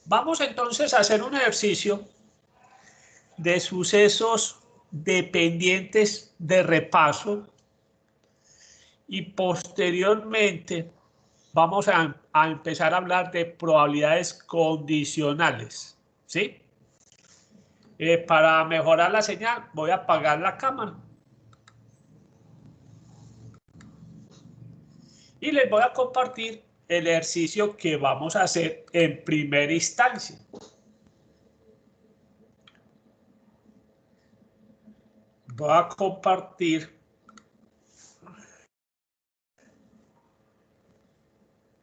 Vamos entonces a hacer un ejercicio de sucesos dependientes de repaso y posteriormente vamos a empezar a hablar de probabilidades condicionales, ¿sí? Para mejorar la señal voy a apagar la cámara y les voy a compartir el ejercicio que vamos a hacer en primera instancia. Voy a compartir.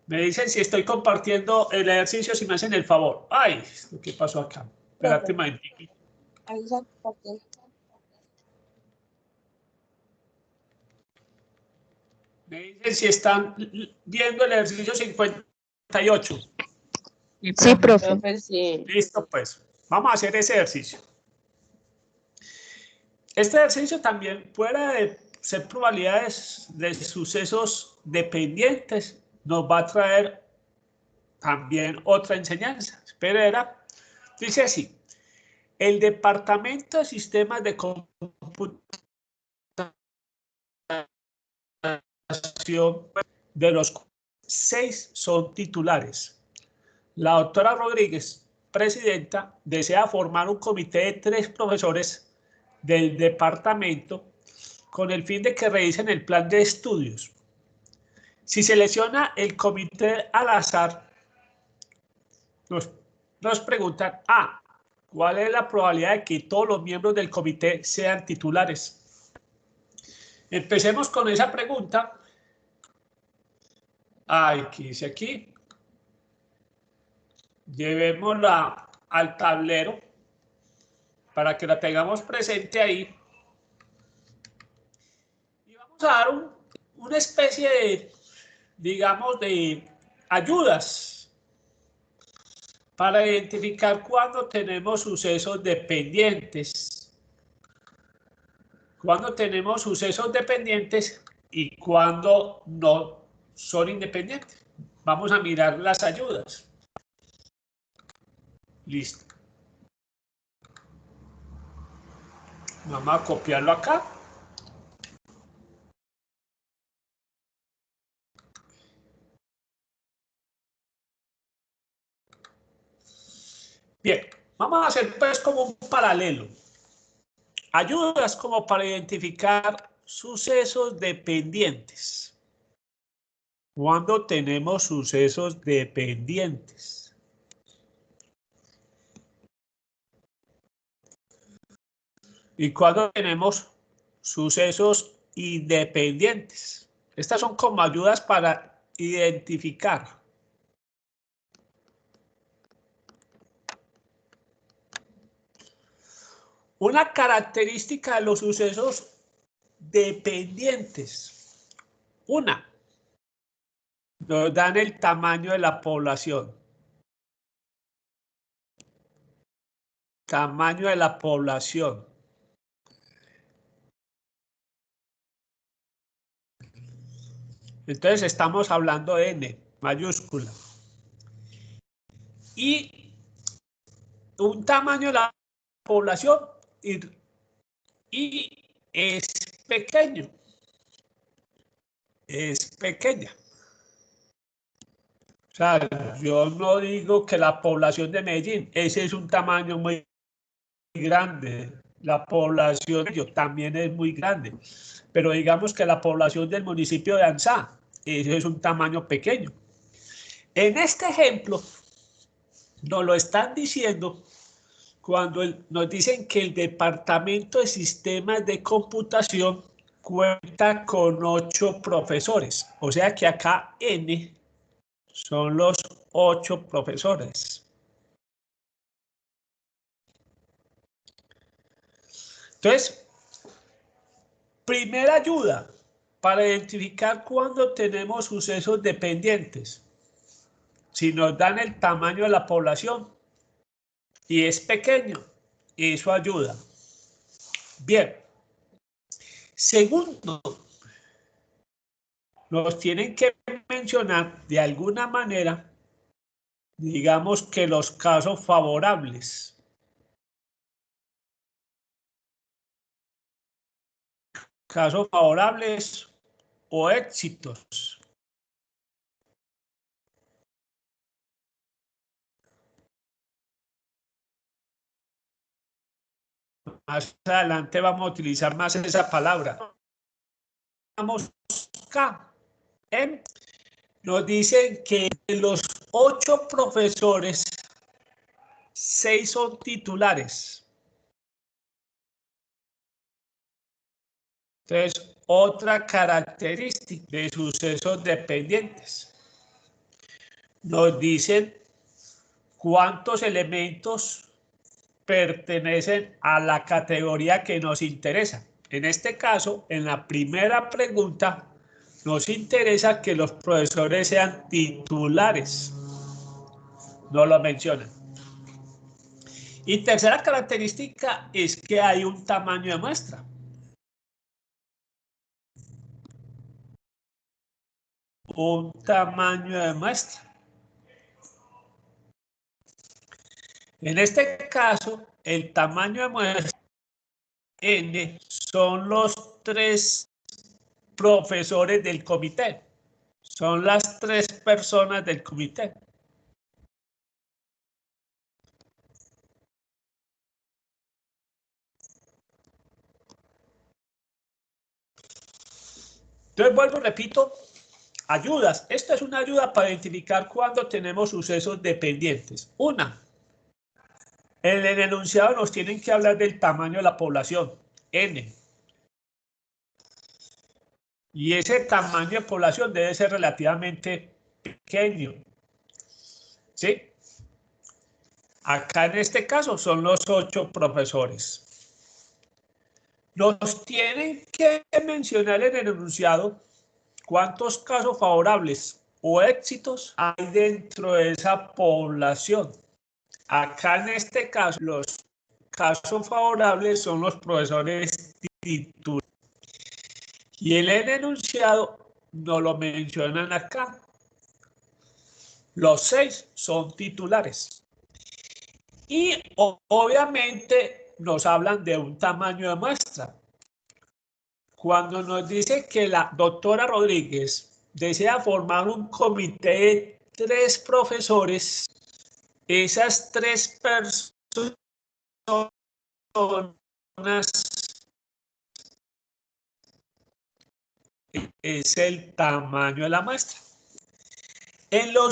Me dicen si estoy compartiendo el ejercicio, si me hacen el favor. Ay, ¿qué pasó acá? Espérate un momentito. Me dicen si están viendo el ejercicio 58. Sí, profe. Sí. Listo, pues. Vamos a hacer ese ejercicio. Este ejercicio también, fuera de ser probabilidades de sucesos dependientes, nos va a traer también otra enseñanza. Espera, dice así. El Departamento de Sistemas de Computación de los 6 son titulares. La doctora Rodríguez, presidenta, desea formar un comité de 3 profesores del departamento con el fin de que revisen el plan de estudios. Si selecciona el comité al azar, nos preguntan, ¿cuál es la probabilidad de que todos los miembros del comité sean titulares? Empecemos con esa pregunta. ¿Qué dice aquí? Llevémosla al tablero para que la tengamos presente ahí. Y vamos a dar una especie de, digamos, de ayudas para identificar cuando tenemos sucesos dependientes. Cuando tenemos sucesos dependientes y cuando no son independientes. Vamos a mirar las ayudas. Listo. Vamos a copiarlo acá. Bien, vamos a hacer pues como un paralelo. Ayudas como para identificar sucesos dependientes. Cuando tenemos sucesos dependientes. Y cuando tenemos sucesos independientes. Estas son como ayudas para identificar. Una característica de los sucesos dependientes. Nos dan el tamaño de la población. Tamaño de la población. Entonces estamos hablando de N, mayúscula. Y un tamaño de la población y es pequeño. Es pequeña. O sea, yo no digo que la población de Medellín, ese es un tamaño muy grande. La población también es muy grande. Pero digamos que la población del municipio de Anzá, ese es un tamaño pequeño. En este ejemplo, nos lo están diciendo cuando nos dicen que el Departamento de Sistemas de Computación cuenta con 8 profesores. O sea que acá N son los 8 profesores. Entonces, primera ayuda para identificar cuando tenemos sucesos dependientes. Si nos dan el tamaño de la población y es pequeño, eso ayuda. Bien. Segundo, nos tienen que mencionar de alguna manera digamos que los casos favorables. Casos favorables o éxitos. Más adelante vamos a utilizar más esa palabra. Vamos acá. Nos dicen que de los 8 profesores, 6 son titulares. Entonces, otra característica de sucesos dependientes. Nos dicen cuántos elementos pertenecen a la categoría que nos interesa. En este caso, en la primera pregunta, nos interesa que los profesores sean titulares. No lo mencionan. Y tercera característica es que hay un tamaño de muestra. Un tamaño de muestra. En este caso, el tamaño de muestra N son los 3 profesores del comité. Son las 3 personas del comité. Entonces, vuelvo y repito, ayudas. Esto es una ayuda para identificar cuando tenemos sucesos dependientes. Una, en el enunciado nos tienen que hablar del tamaño de la población, N. Y ese tamaño de población debe ser relativamente pequeño. ¿Sí? Acá en este caso son los 8 profesores. Nos tienen que mencionar en el enunciado cuántos casos favorables o éxitos hay dentro de esa población. Acá en este caso, los casos favorables son los profesores titulares. Y en el enunciado no lo mencionan acá. Los 6 son titulares. Y obviamente nos hablan de un tamaño de muestra. Cuando nos dice que la doctora Rodríguez desea formar un comité de 3 profesores, esas 3 personas es el tamaño de la muestra. En lo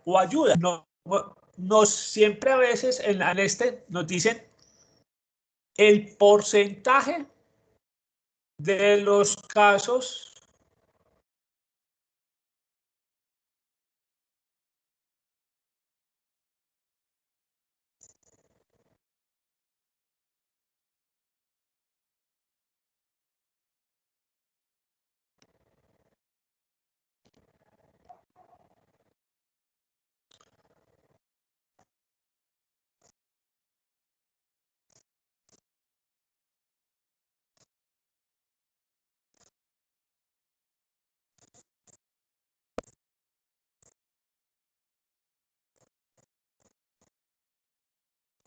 o ayuda, nos siempre a veces en este nos dicen el porcentaje de los casos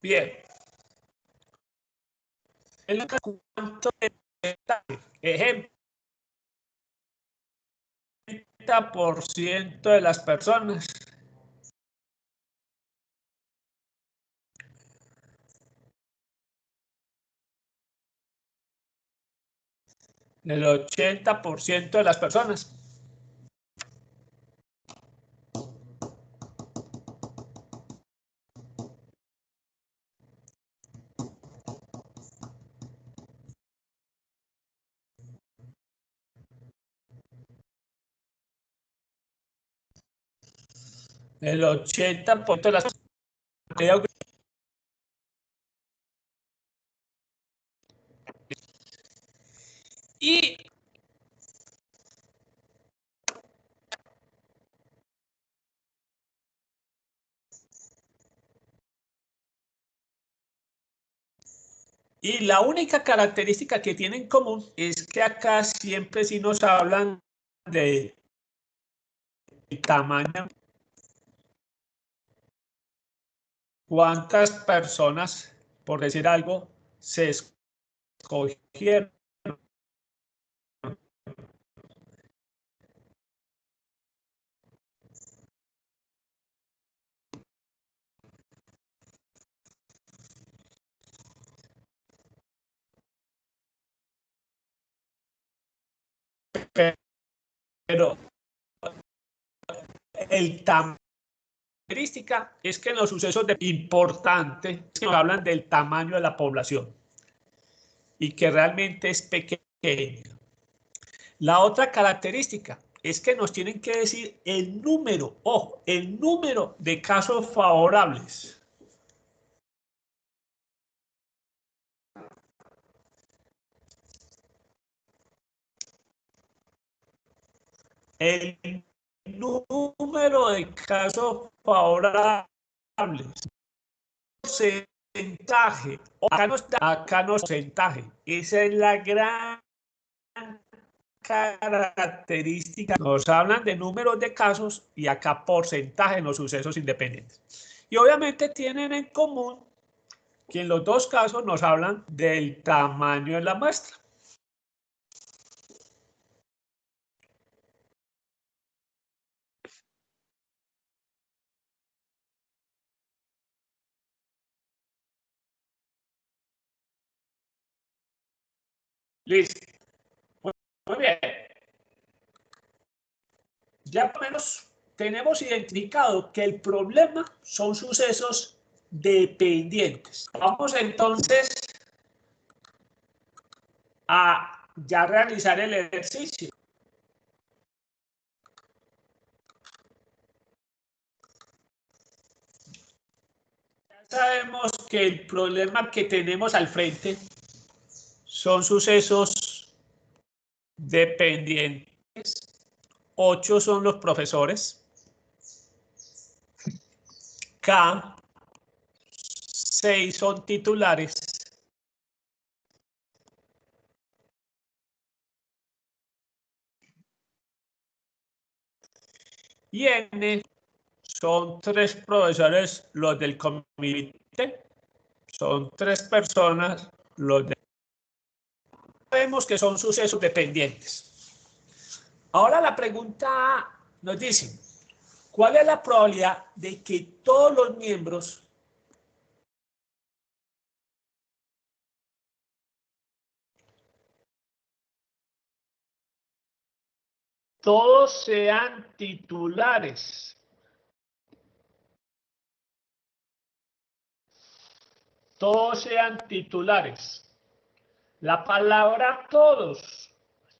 bien. En cuanto ejemplo, 30% de las personas el 80% de las personas. El 80% de las personas. Y la única característica que tienen en común es que acá siempre sí nos hablan de tamaño. ¿Cuántas personas, por decir algo, se escogieron? Pero el tamaño es que en los sucesos importantes que nos hablan del tamaño de la población y que realmente es pequeño. La otra característica es que nos tienen que decir el número, ojo, el número de casos favorables. El número de casos favorables. Porcentaje. Acá no porcentaje. Esa es la gran característica. Nos hablan de números de casos y acá porcentaje en los sucesos independientes. Y obviamente tienen en común que en los dos casos nos hablan del tamaño de la muestra. Listo. Muy bien. Ya por lo menos tenemos identificado que el problema son sucesos dependientes. Vamos entonces a ya realizar el ejercicio. Ya sabemos que el problema que tenemos al frente son sucesos dependientes. 8 son los profesores. K, 6 son titulares. Y N son 3 profesores los del comité. Son 3 personas los de... Vemos que son sucesos dependientes. Ahora la pregunta nos dice, ¿cuál es la probabilidad de que todos los miembros todos sean titulares? Todos sean titulares. La palabra todos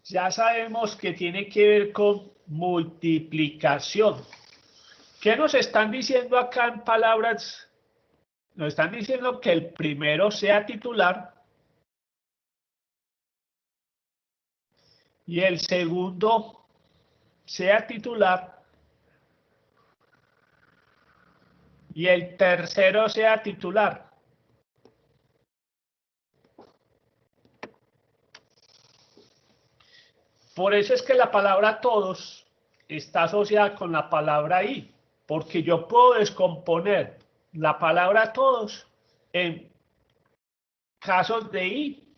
ya sabemos que tiene que ver con multiplicación. ¿Qué nos están diciendo acá en palabras? Nos están diciendo que el primero sea titular y el segundo sea titular y el tercero sea titular. Por eso es que la palabra todos está asociada con la palabra y, porque yo puedo descomponer la palabra todos en casos de y.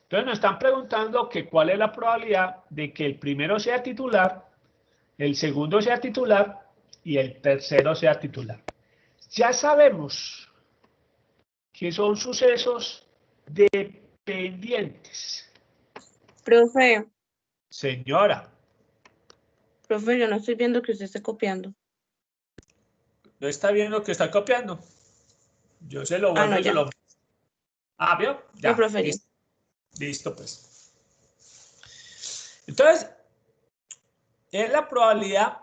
Entonces nos están preguntando que cuál es la probabilidad de que el primero sea titular, el segundo sea titular y el tercero sea titular. Ya sabemos que son sucesos dependientes. Profe, Señora, profe, yo no estoy viendo que usted esté copiando. ¿no está viendo que está copiando? Yo se lo vuelvo no, y se ya. lo... Ah, ¿vio? Ya, No, profe, listo. Listo, pues. Entonces, es la probabilidad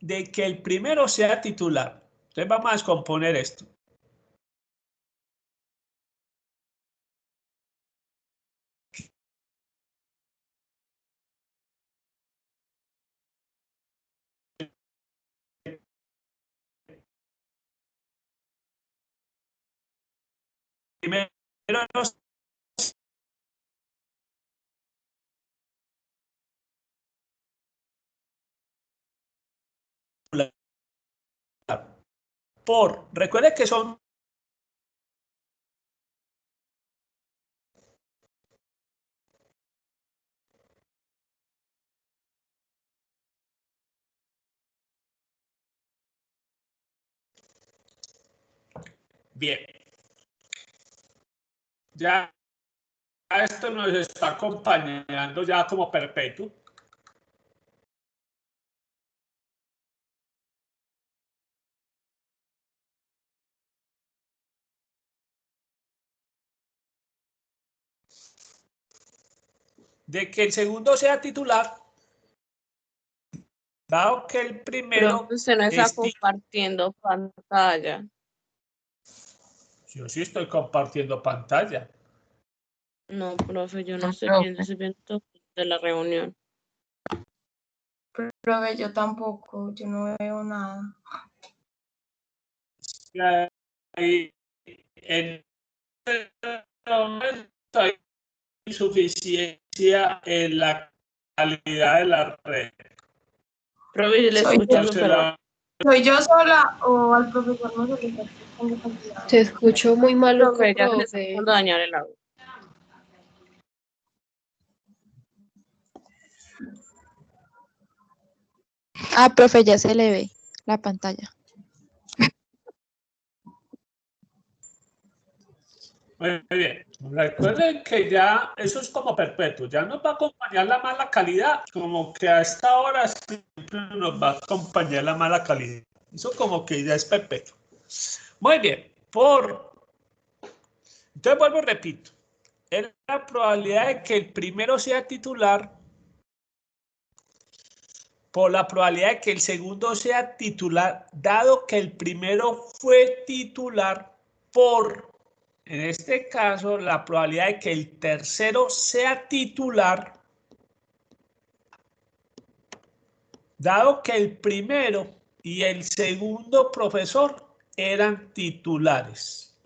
de que el primero sea titular. Entonces vamos a descomponer esto. Primero recuerde que son Bien. Ya esto nos está acompañando ya como perpetuo. De que el segundo sea titular, dado que el primero Profe, usted no está es compartiendo pantalla. Yo sí estoy compartiendo pantalla. No, profe, yo no No, estoy viendo todo de la reunión. Profe, yo tampoco, yo no veo nada. Hay, en este momento hay insuficiencia en la calidad de la red. Profe, yo le Soy escucho yo. súper mal. ¿Soy yo sola o al profesor no se le está escuchando cantidad? Te escucho muy maluco, Profe, ya se le está profe. empezando a dañar el audio. Ah, profe, ya se le ve la pantalla. Muy bien. Recuerden que ya eso es como perpetuo. Ya nos va a acompañar la mala calidad. Como que a esta hora siempre nos va a acompañar la mala calidad. Eso como que ya es perpetuo. Muy bien. Entonces vuelvo y repito. Es la probabilidad de que el primero sea titular por la probabilidad de que el segundo sea titular, dado que el primero fue titular por, en este caso, la probabilidad de que el tercero sea titular, dado que el primero y el segundo profesor eran titulares.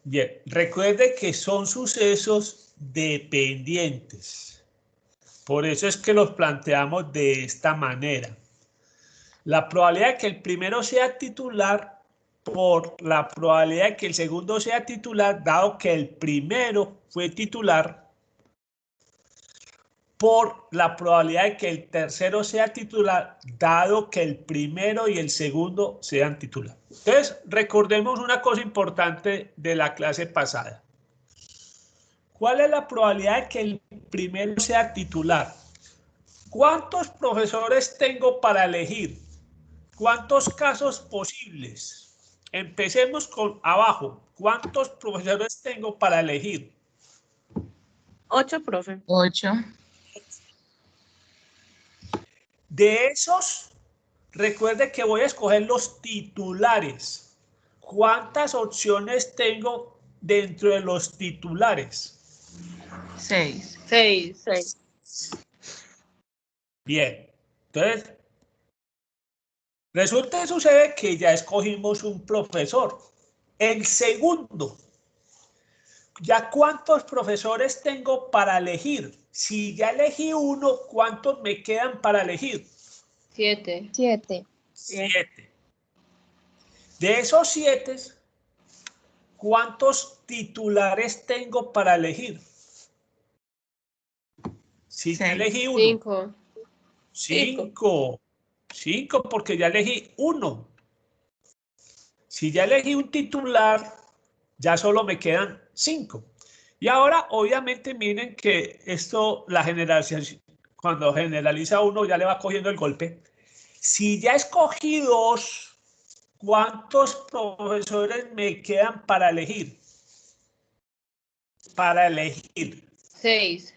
Bien, recuerde que son sucesos dependientes. Por eso es que los planteamos de esta manera. La probabilidad de que el primero sea titular por la probabilidad de que el segundo sea titular, dado que el primero fue titular, por la probabilidad de que el tercero sea titular, dado que el primero y el segundo sean titular. Entonces, recordemos una cosa importante de la clase pasada. ¿Cuál es la probabilidad de que el primero sea titular? ¿Cuántos profesores tengo para elegir? ¿Cuántos casos posibles? Empecemos con abajo. ¿Cuántos profesores tengo para elegir? 8, profe. 8. De esos, recuerde que voy a escoger los titulares. ¿Cuántas opciones tengo dentro de los titulares? 6. 6. Bien. Entonces, resulta que sucede que ya escogimos un profesor. El segundo. ¿Ya cuántos profesores tengo para elegir? Si ya elegí uno, ¿cuántos me quedan para elegir? 7. 7. 7. De esos 7, ¿cuántos titulares tengo para elegir? Si ya elegí uno. 5. 5. 5 porque ya elegí uno. Si ya elegí un titular, ya solo me quedan 5. Y ahora, obviamente, miren que esto, la generalización, cuando generaliza uno, ya le va cogiendo el golpe. Si ya escogí 2, ¿cuántos profesores me quedan para elegir? Para elegir 6.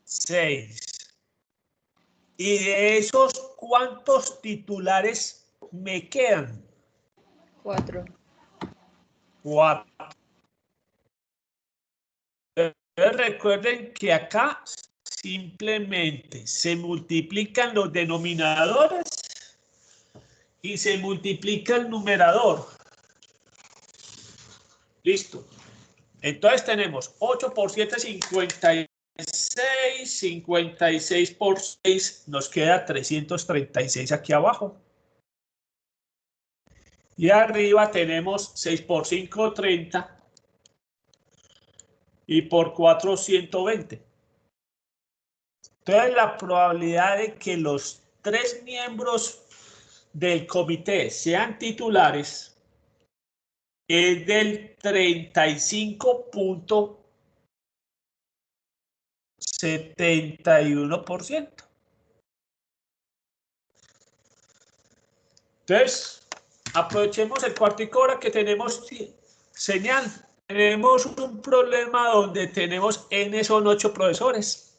6. Y de esos, ¿cuántos titulares me quedan? 4. 4. Recuerden que acá simplemente se multiplican los denominadores y se multiplica el numerador. Listo. Entonces tenemos 8 por 7, 56. 56 por 6 nos queda 336 aquí abajo. Y arriba tenemos 6 por 5, 30. Y por 4, 120. Entonces la probabilidad de que los 3 miembros del comité sean titulares es del 35.71%. Entonces, aprovechemos el cuartico ahora que tenemos señal. Tenemos un problema donde tenemos N son 8 profesores.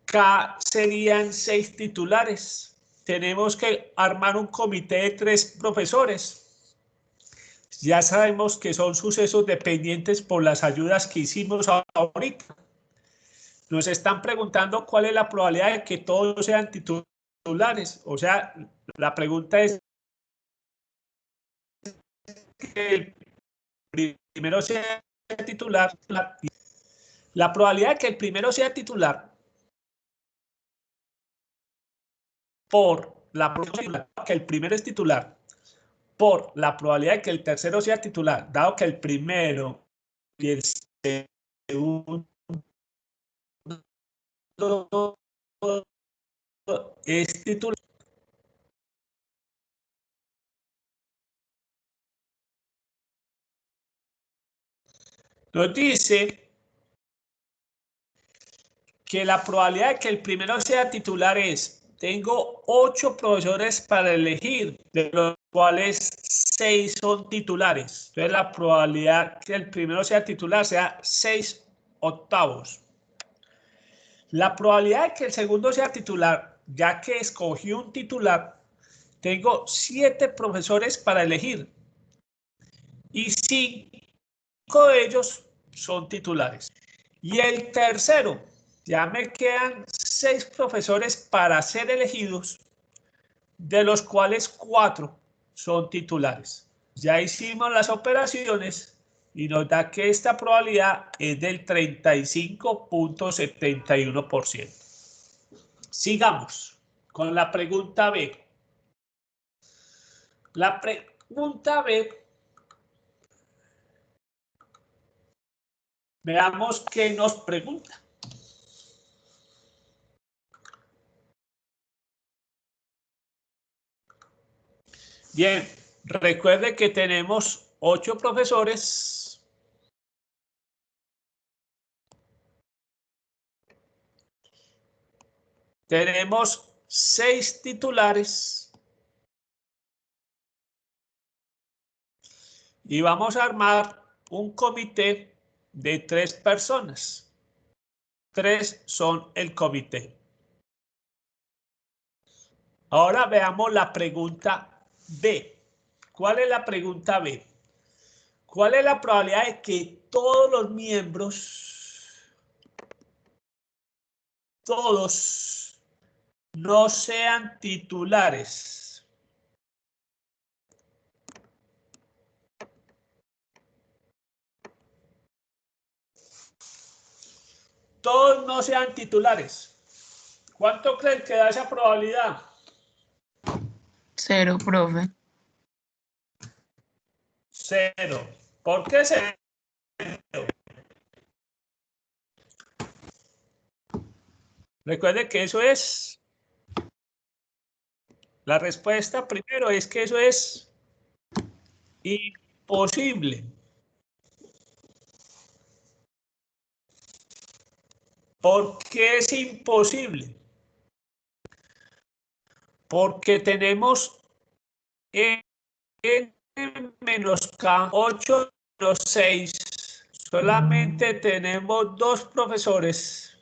K serían 6 titulares. Tenemos que armar un comité de 3 profesores. Ya sabemos que son sucesos dependientes por las ayudas que hicimos ahorita. Nos están preguntando cuál es la probabilidad de que todos sean titulares. O sea, la pregunta es que el primero sea titular. La probabilidad de que el primero sea titular por la probabilidad que el primero es titular por la probabilidad de que el tercero sea titular, dado que el primero y el segundo es titular. Nos dice que la probabilidad de que el primero sea titular es, tengo 8 profesores para elegir, de los cuales 6 son titulares. Entonces la probabilidad que el primero sea titular sea 6/8. La probabilidad de que el segundo sea titular, ya que escogí un titular, tengo 7 profesores para elegir y 5 de ellos son titulares. Y el tercero, ya me quedan 6 profesores para ser elegidos, de los cuales 4 son titulares. Ya hicimos las operaciones y nos da que esta probabilidad es del 35.71%. Sigamos con la pregunta B. La pregunta B, veamos qué nos pregunta. Bien, recuerde que tenemos 8 profesores. Tenemos 6 titulares. Y vamos a armar un comité de 3 personas. 3 son el comité. Ahora veamos la pregunta B. ¿Cuál es la pregunta B? ¿Cuál es la probabilidad de que todos los miembros, todos, no sean titulares? Todos no sean titulares. ¿Cuánto creen que da esa probabilidad? 0, profe. 0. ¿Por qué 0? Recuerde que eso es, la respuesta primero es que eso es imposible. ¿Por qué es imposible? Porque tenemos n menos k, 8 menos 6. Solamente tenemos 2 profesores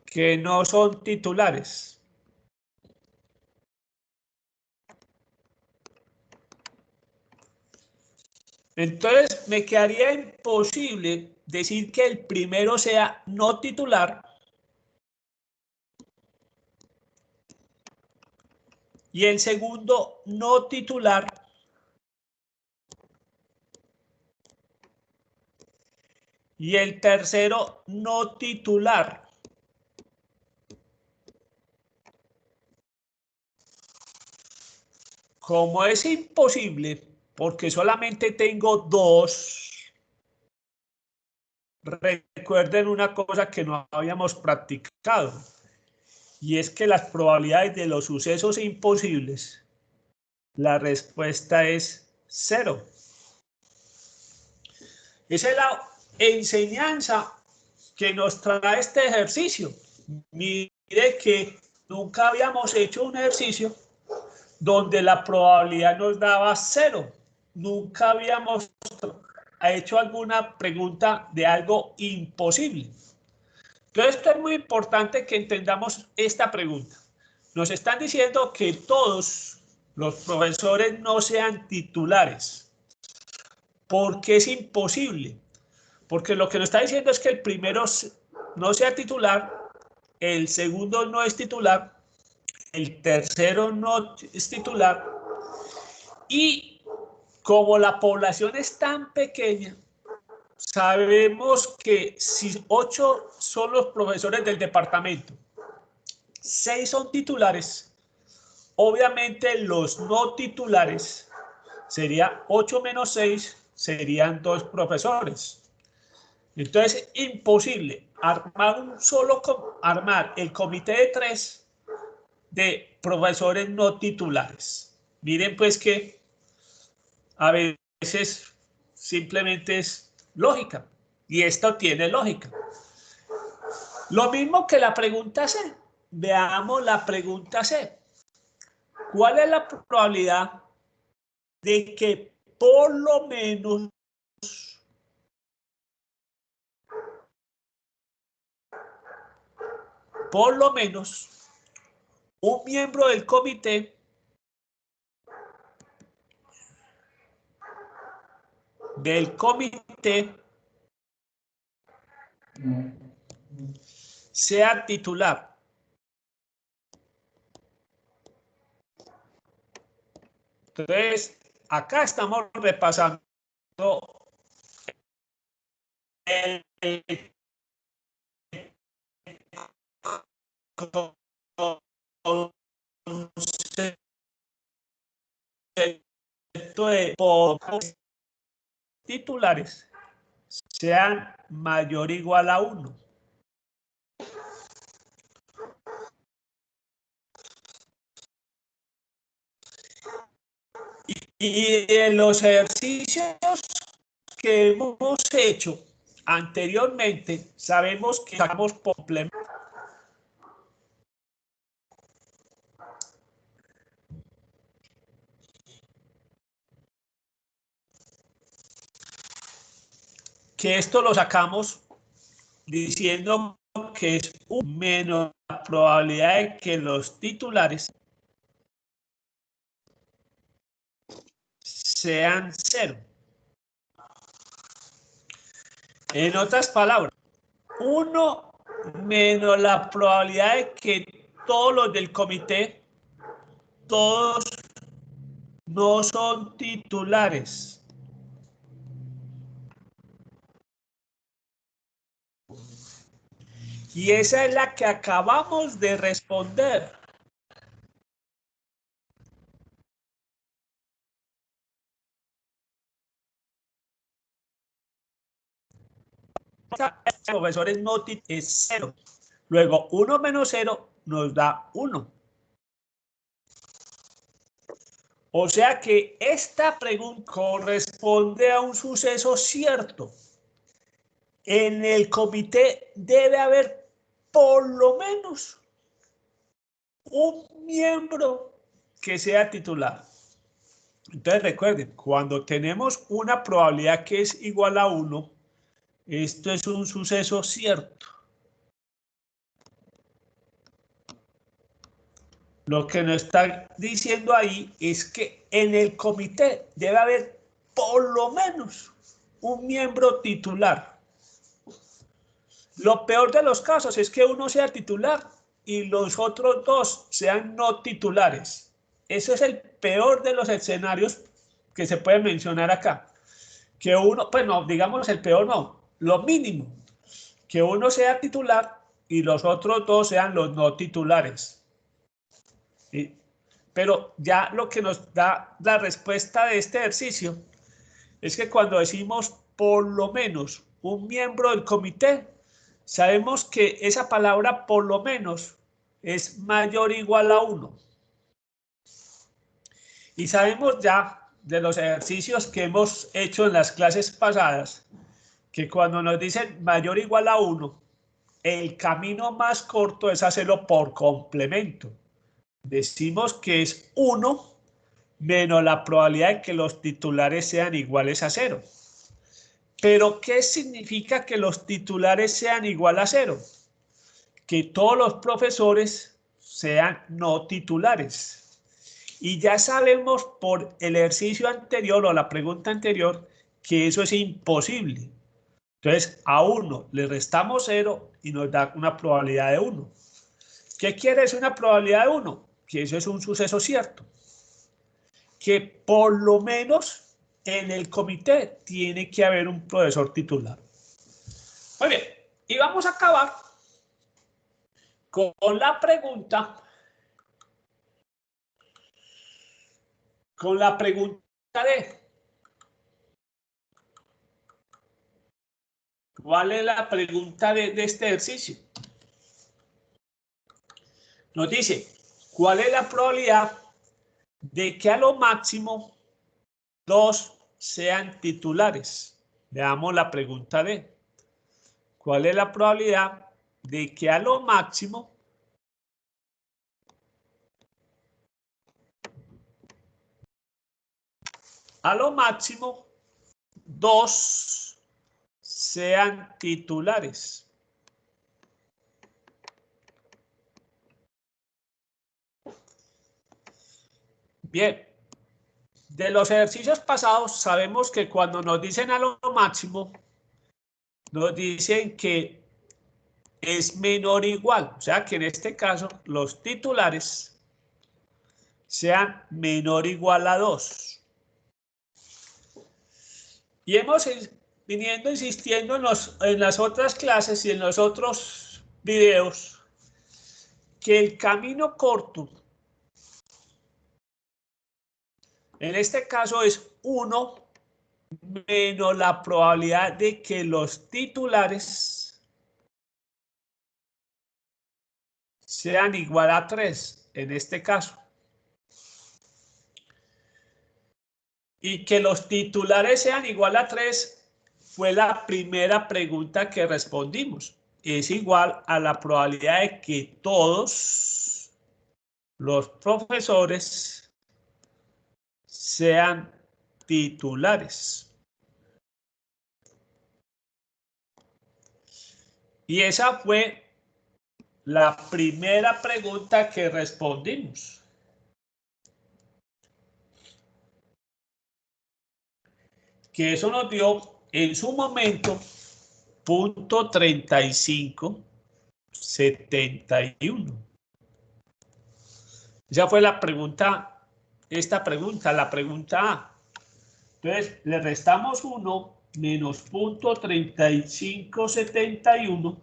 que no son titulares. Entonces me quedaría imposible decir que el primero sea no titular y el segundo no titular y el tercero no titular. Como es imposible, porque solamente tengo 2, recuerden una cosa que no habíamos practicado. y es que las probabilidades de los sucesos imposibles, la respuesta es 0. Esa es la enseñanza que nos trae este ejercicio. Mire que nunca habíamos hecho un ejercicio donde la probabilidad nos daba 0. Nunca habíamos hecho alguna pregunta de algo imposible. Entonces, esto es muy importante que entendamos esta pregunta. Nos están diciendo que todos los profesores no sean titulares. ¿Por qué es imposible? Porque lo que nos está diciendo es que el primero no sea titular, el segundo no es titular, el tercero no es titular, y como la población es tan pequeña, sabemos que si 8 son los profesores del departamento, 6 son titulares, obviamente los no titulares sería 8 menos 6, serían 2 profesores. Entonces, imposible armar el comité de 3 de profesores no titulares. Miren pues que a veces simplemente es lógica, y esto tiene lógica. Lo mismo que la pregunta C. Veamos la pregunta C. ¿Cuál es la probabilidad de que por lo menos un miembro del comité sea titular? Entonces, acá estamos repasando el concepto de titulares sean mayor o igual a 1. Y en los ejercicios que hemos hecho anteriormente, sabemos que sacamos complementos. Que esto lo sacamos diciendo que es un menos la probabilidad de que los titulares sean 0. En otras palabras, 1 menos la probabilidad de que todos los del comité, todos no son titulares. Y esa es la que acabamos de responder. Profesores no es 0. Luego 1 menos 0 nos da 1. O sea que esta pregunta corresponde a un suceso cierto. En el comité debe haber por lo menos un miembro que sea titular. Entonces recuerden, cuando tenemos una probabilidad que es igual a 1, esto es un suceso cierto. Lo que nos está diciendo ahí es que en el comité debe haber por lo menos un miembro titular. Lo peor de los casos es que uno sea titular y los otros 2 sean no titulares. Ese es el peor de los escenarios que se puede mencionar acá. Que uno, pues no, digamos el peor no, lo mínimo, que uno sea titular y los otros 2 sean los no titulares. ¿Sí? Pero ya lo que nos da la respuesta de este ejercicio es que cuando decimos por lo menos un miembro del comité, sabemos que esa palabra por lo menos es mayor o igual a 1. Y sabemos ya de los ejercicios que hemos hecho en las clases pasadas, que cuando nos dicen mayor o igual a 1, el camino más corto es hacerlo por complemento. Decimos que es 1 menos la probabilidad de que los titulares sean iguales a 0. Pero, ¿qué significa que los titulares sean igual a 0? Que todos los profesores sean no titulares. Y ya sabemos por el ejercicio anterior o la pregunta anterior que eso es imposible. Entonces, a 1 le restamos 0 y nos da una probabilidad de 1. ¿Qué quiere decir una probabilidad de 1? Que eso es un suceso cierto. Que por lo menos en el comité tiene que haber un profesor titular. Muy bien, y vamos a acabar con la pregunta. Con la pregunta de... ¿Cuál es la pregunta de este ejercicio? Nos dice, ¿cuál es la probabilidad de que a lo máximo 2 sean titulares? Veamos la pregunta D. ¿Cuál es la probabilidad de que a lo máximo máximo 2 sean titulares? Bien, de los ejercicios pasados sabemos que cuando nos dicen a lo máximo, nos dicen que es menor o igual, o sea que en este caso los titulares sean menor o igual a 2. Y hemos viniendo insistiendo en las otras clases y en los otros videos que el camino corto en este caso es 1 menos la probabilidad de que los titulares sean igual a 3 en este caso. Y que los titulares sean igual a 3 fue la primera pregunta que respondimos. Es igual a la probabilidad de que todos los profesores sean titulares. Y esa fue la primera pregunta que respondimos. Que eso nos dio en su momento punto 3571. Esa fue la pregunta, esta pregunta, la pregunta A. Entonces, le restamos 1 menos punto 3571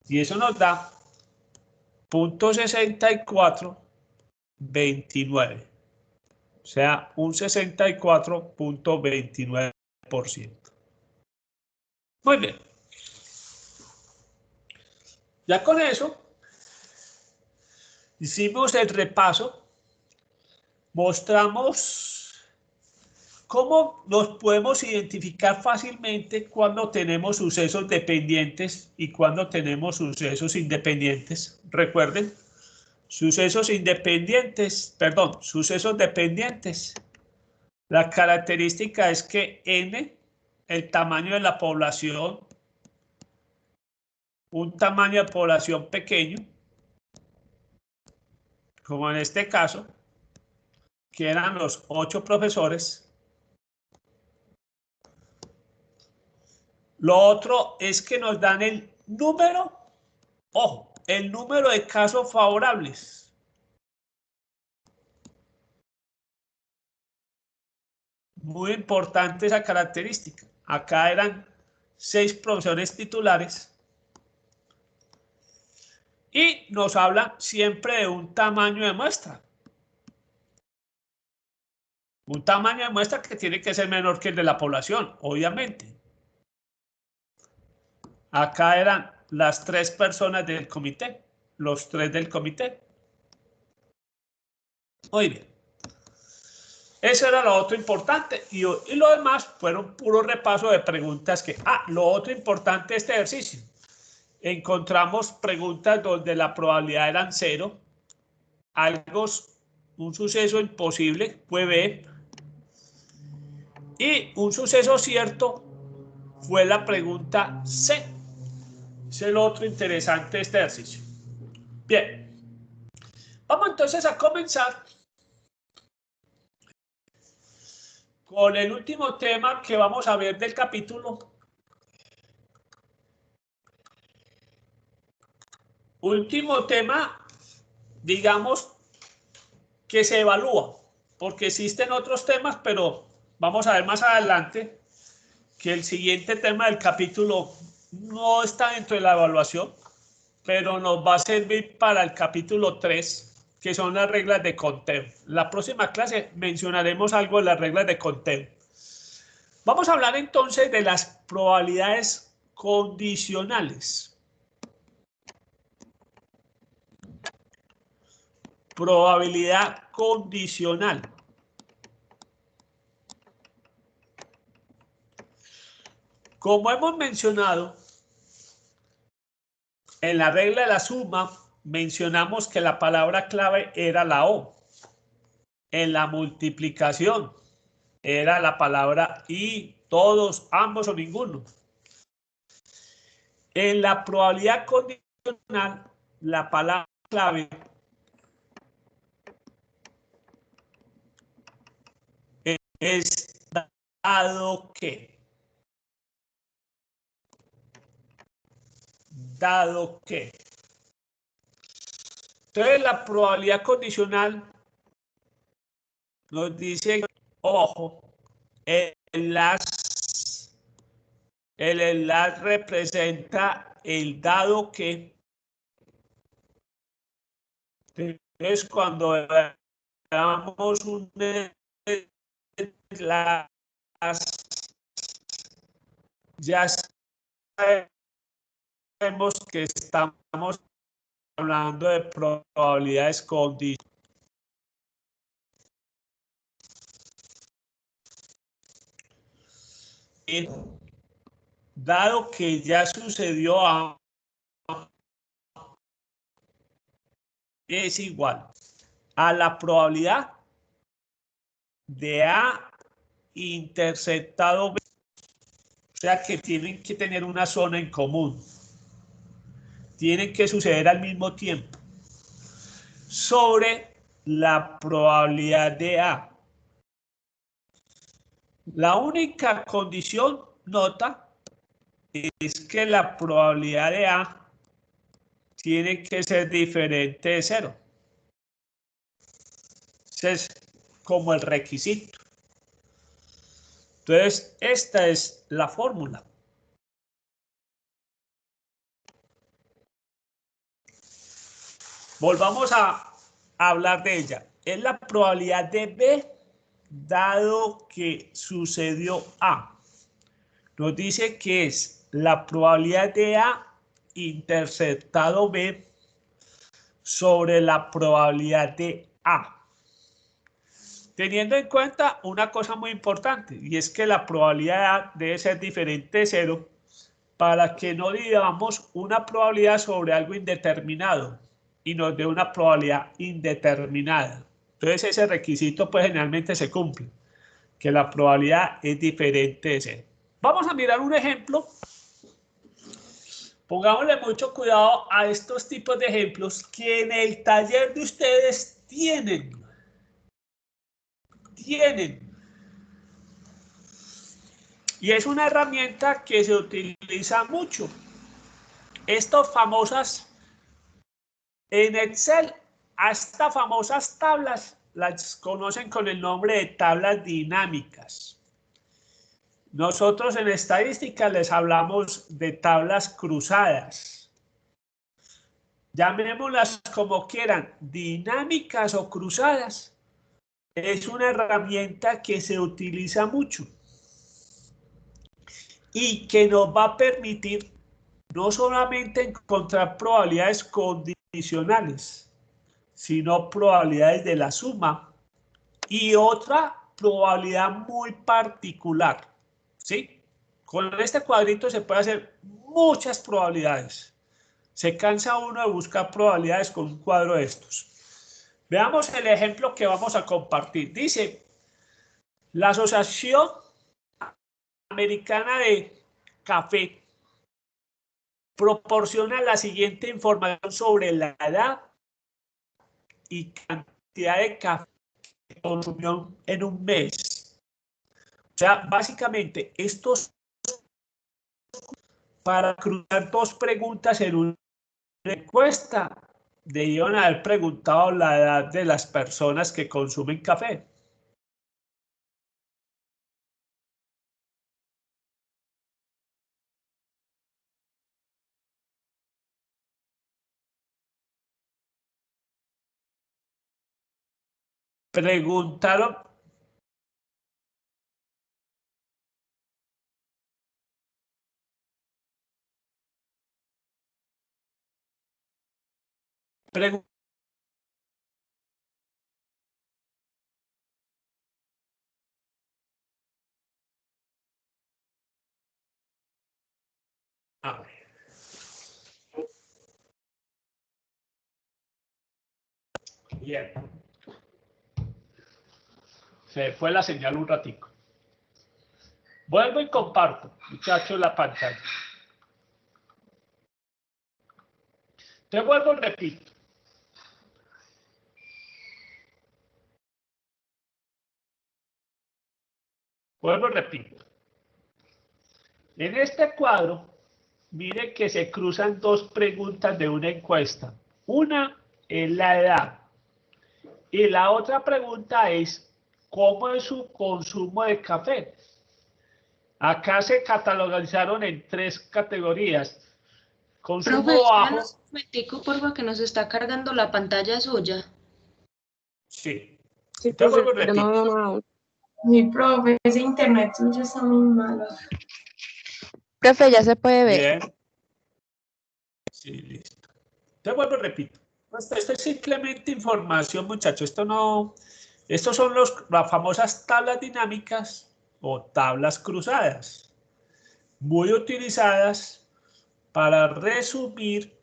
y eso nos da punto 6429. O sea, un 64.29%. Muy bien. Ya con eso hicimos el repaso. Mostramos cómo nos podemos identificar fácilmente cuando tenemos sucesos dependientes y cuando tenemos sucesos independientes. Recuerden, sucesos dependientes. La característica es que n, el tamaño de la población, un tamaño de población pequeño, como en este caso, que eran los 8 profesores. Lo otro es que nos dan el número, ojo, el número de casos favorables. Muy importante esa característica. Acá eran 6 profesores titulares. Y nos habla siempre de un tamaño de muestra. Un tamaño de muestra que tiene que ser menor que el de la población, obviamente. Acá eran las 3 personas del comité. los 3 del comité. Muy bien. Eso era lo otro importante. Y lo demás fueron puro repaso de preguntas que... lo otro importante de este ejercicio. Encontramos preguntas donde la probabilidad eran 0. Un suceso imposible fue B. Y un suceso cierto fue la pregunta C. Es el otro interesante de este ejercicio. Bien. Vamos entonces a comenzar con el último tema que vamos a ver del capítulo. Último tema, digamos, que se evalúa, porque existen otros temas, pero vamos a ver más adelante que el siguiente tema del capítulo no está dentro de la evaluación, pero nos va a servir para el capítulo 3, que son las reglas de conteo. La próxima clase mencionaremos algo de las reglas de conteo. Vamos a hablar entonces de las probabilidades condicionales. Probabilidad condicional. Como hemos mencionado, en la regla de la suma mencionamos que la palabra clave era la O. En la multiplicación era la palabra y, todos, ambos o ninguno. En la probabilidad condicional, la palabra clave es dado que. Dado que. Entonces, la probabilidad condicional nos dice, ojo, el enlace representa el dado que. Entonces, cuando damos un enlace, ya sabemos que estamos hablando de probabilidades condicionales. Dado que ya sucedió A, es igual a la probabilidad de A interceptado B. O sea que tienen que tener una zona en común. Tienen que suceder al mismo tiempo. Sobre la probabilidad de A. La única condición, nota, es que la probabilidad de A tiene que ser diferente de 0. Ese es como el requisito. Entonces, esta es la fórmula. Volvamos a hablar de ella. Es la probabilidad de B dado que sucedió A. Nos dice que es la probabilidad de A interceptado B sobre la probabilidad de A. Teniendo en cuenta una cosa muy importante, y es que la probabilidad de A debe ser diferente de 0 para que no digamos una probabilidad sobre algo indeterminado y nos dé una probabilidad indeterminada. Entonces ese requisito pues generalmente se cumple, que la probabilidad es diferente de 0. Vamos a mirar un ejemplo. Pongámosle mucho cuidado a estos tipos de ejemplos que en el taller de ustedes tienen. Y es una herramienta que se utiliza mucho. Estas famosas, en Excel, a estas famosas tablas las conocen con el nombre de tablas dinámicas. Nosotros en estadística les hablamos de tablas cruzadas. Llamémoslas como quieran, dinámicas o cruzadas. Es una herramienta que se utiliza mucho y que nos va a permitir no solamente encontrar probabilidades condicionales, condicionales, sino probabilidades de la suma y otra probabilidad muy particular, ¿sí? Con este cuadrito se puede hacer muchas probabilidades. Se cansa uno de buscar probabilidades con un cuadro de estos. Veamos el ejemplo que vamos a compartir. Dice, la Asociación Americana de Café proporciona la siguiente información sobre la edad y cantidad de café que consumió en un mes. O sea, básicamente, estos para cruzar dos preguntas en una encuesta debieron haber preguntado la edad de las personas que consumen café. Preguntaron. A ver. Bien. Se fue la señal un ratico. Vuelvo y comparto, muchachos, la pantalla. Te vuelvo y repito. Vuelvo y repito. En este cuadro, mire que se cruzan dos preguntas de una encuesta. Una es la edad y la otra pregunta es ¿cómo es su consumo de café? Acá se catalogizaron en tres categorías. Consumo Profe, bajo. espéranos un momentico, porfa, que nos está cargando la pantalla suya. Sí. Sí, Te profe, vuelvo y pero no repito. veo nada aún. Mi profe, ese internet suyo está muy malo. Profe, ya se puede ver. Bien. Sí, listo. Te vuelvo y repito. Esto es simplemente información, muchachos. Estos son las famosas tablas dinámicas o tablas cruzadas, muy utilizadas para resumir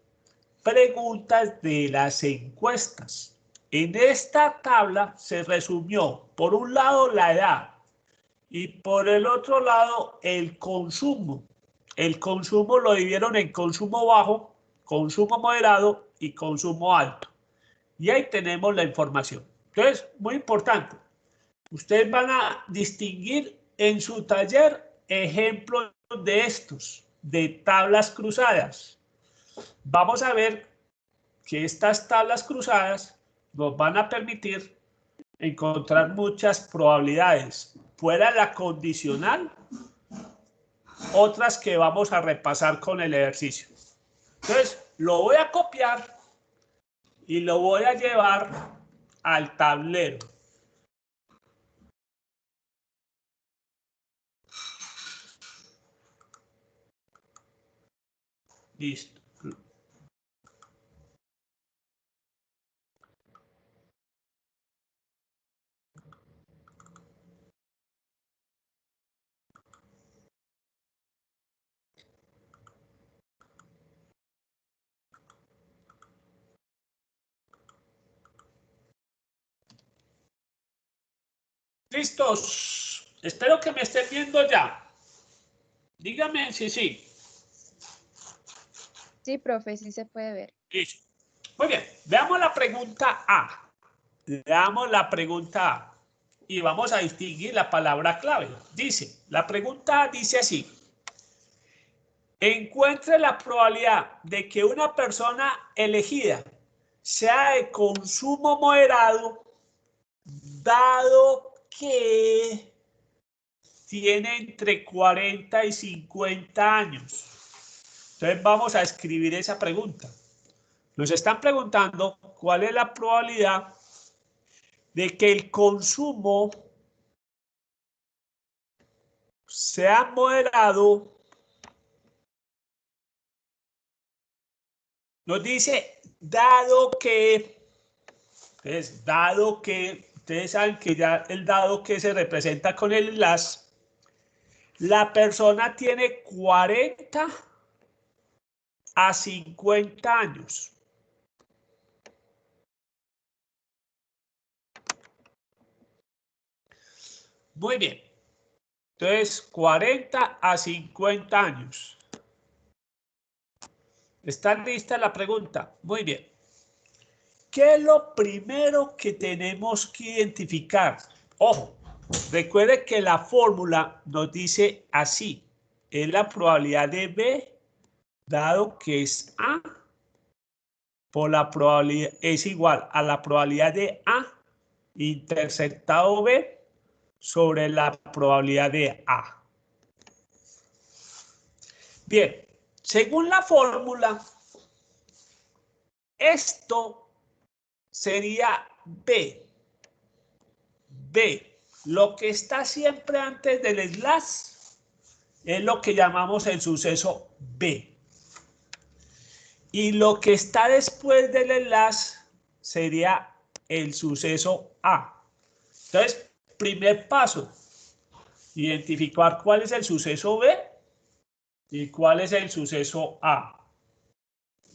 preguntas de las encuestas. En esta tabla se resumió, por un lado, la edad y por el otro lado, el consumo. El consumo lo dividieron en consumo bajo, consumo moderado y consumo alto. Y ahí tenemos la información. Entonces, muy importante. Ustedes van a distinguir en su taller ejemplos de estos, de tablas cruzadas. Vamos a ver que estas tablas cruzadas nos van a permitir encontrar muchas probabilidades. Fuera la condicional, otras que vamos a repasar con el ejercicio. Entonces, lo voy a copiar y lo voy a llevar al tablero. Listo. ¿Listos? Espero que me estén viendo ya. Dígame si sí. Sí, profe, sí se puede ver. Listo. Muy bien. Veamos la pregunta A. Veamos la pregunta A. Y vamos a distinguir la palabra clave. Dice, la pregunta A dice así. Encuentre la probabilidad de que una persona elegida sea de consumo moderado, dado que tiene entre 40 y 50 años. Entonces vamos a escribir esa pregunta. Nos están preguntando cuál es la probabilidad de que el consumo sea moderado Nos dice, dado que, ustedes saben que ya el dado que se representa con el enlace, la persona tiene 40 a 50 años. Muy bien. Entonces, 40 a 50 años. ¿Está lista la pregunta? Muy bien. ¿Qué es lo primero que tenemos que identificar? Ojo, recuerde que la fórmula nos dice así. Es la probabilidad de B, dado que es A, por la probabilidad, es igual a la probabilidad de A interceptado B sobre la probabilidad de A. Bien, según la fórmula, esto sería B. B, lo que está siempre antes del slash es lo que llamamos el suceso B. Y lo que está después del slash sería el suceso A. Entonces, primer paso, identificar cuál es el suceso B y cuál es el suceso A.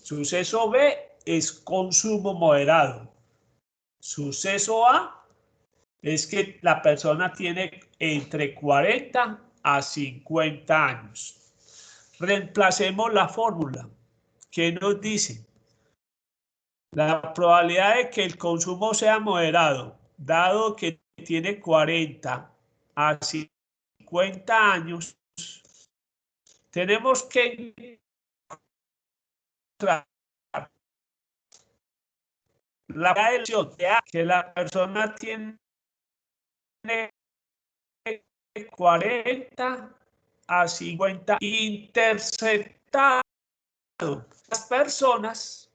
Suceso B es consumo moderado. Suceso A es que la persona tiene entre 40 a 50 años. Reemplacemos la fórmula. ¿Qué nos dice? La probabilidad de que el consumo sea moderado, dado que tiene 40 a 50 años, tenemos que encontrar la elección que la persona tiene 40 a 50 interceptado. Las personas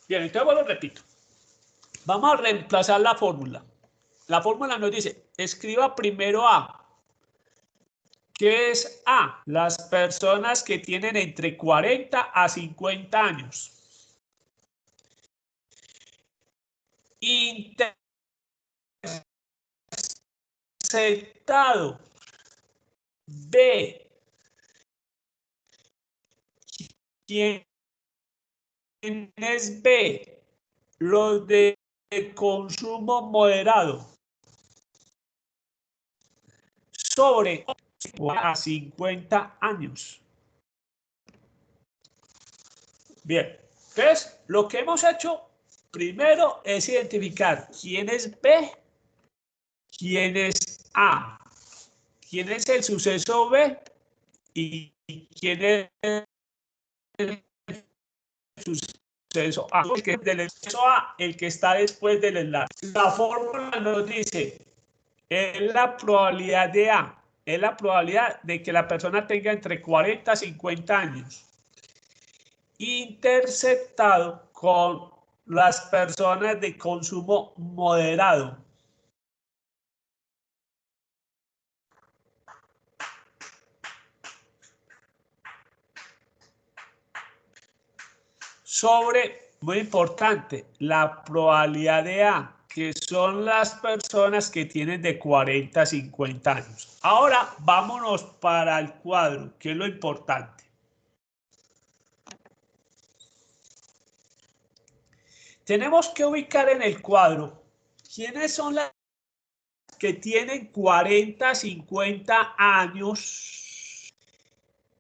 bien, entonces lo repito. Vamos a reemplazar la fórmula. La fórmula nos dice, escriba primero A. ¿Qué es A? Las personas que tienen entre 40 a 50 años. Interceptado. B. ¿Quién es B? Los de consumo moderado. Sobre a 50 años. Bien, entonces lo que hemos hecho primero es identificar quién es B, quién es A, quién es el suceso B y quién es el suceso A. Porque del suceso A, el que está después del enlace. La fórmula nos dice, es la probabilidad de A, es la probabilidad de que la persona tenga entre 40 y 50 años. Interceptado con las personas de consumo moderado. Sobre, muy importante, la probabilidad de A, que son las personas que tienen de 40 a 50 años. Ahora vámonos para el cuadro, que es lo importante. Tenemos que ubicar en el cuadro quiénes son las que tienen 40, 50 años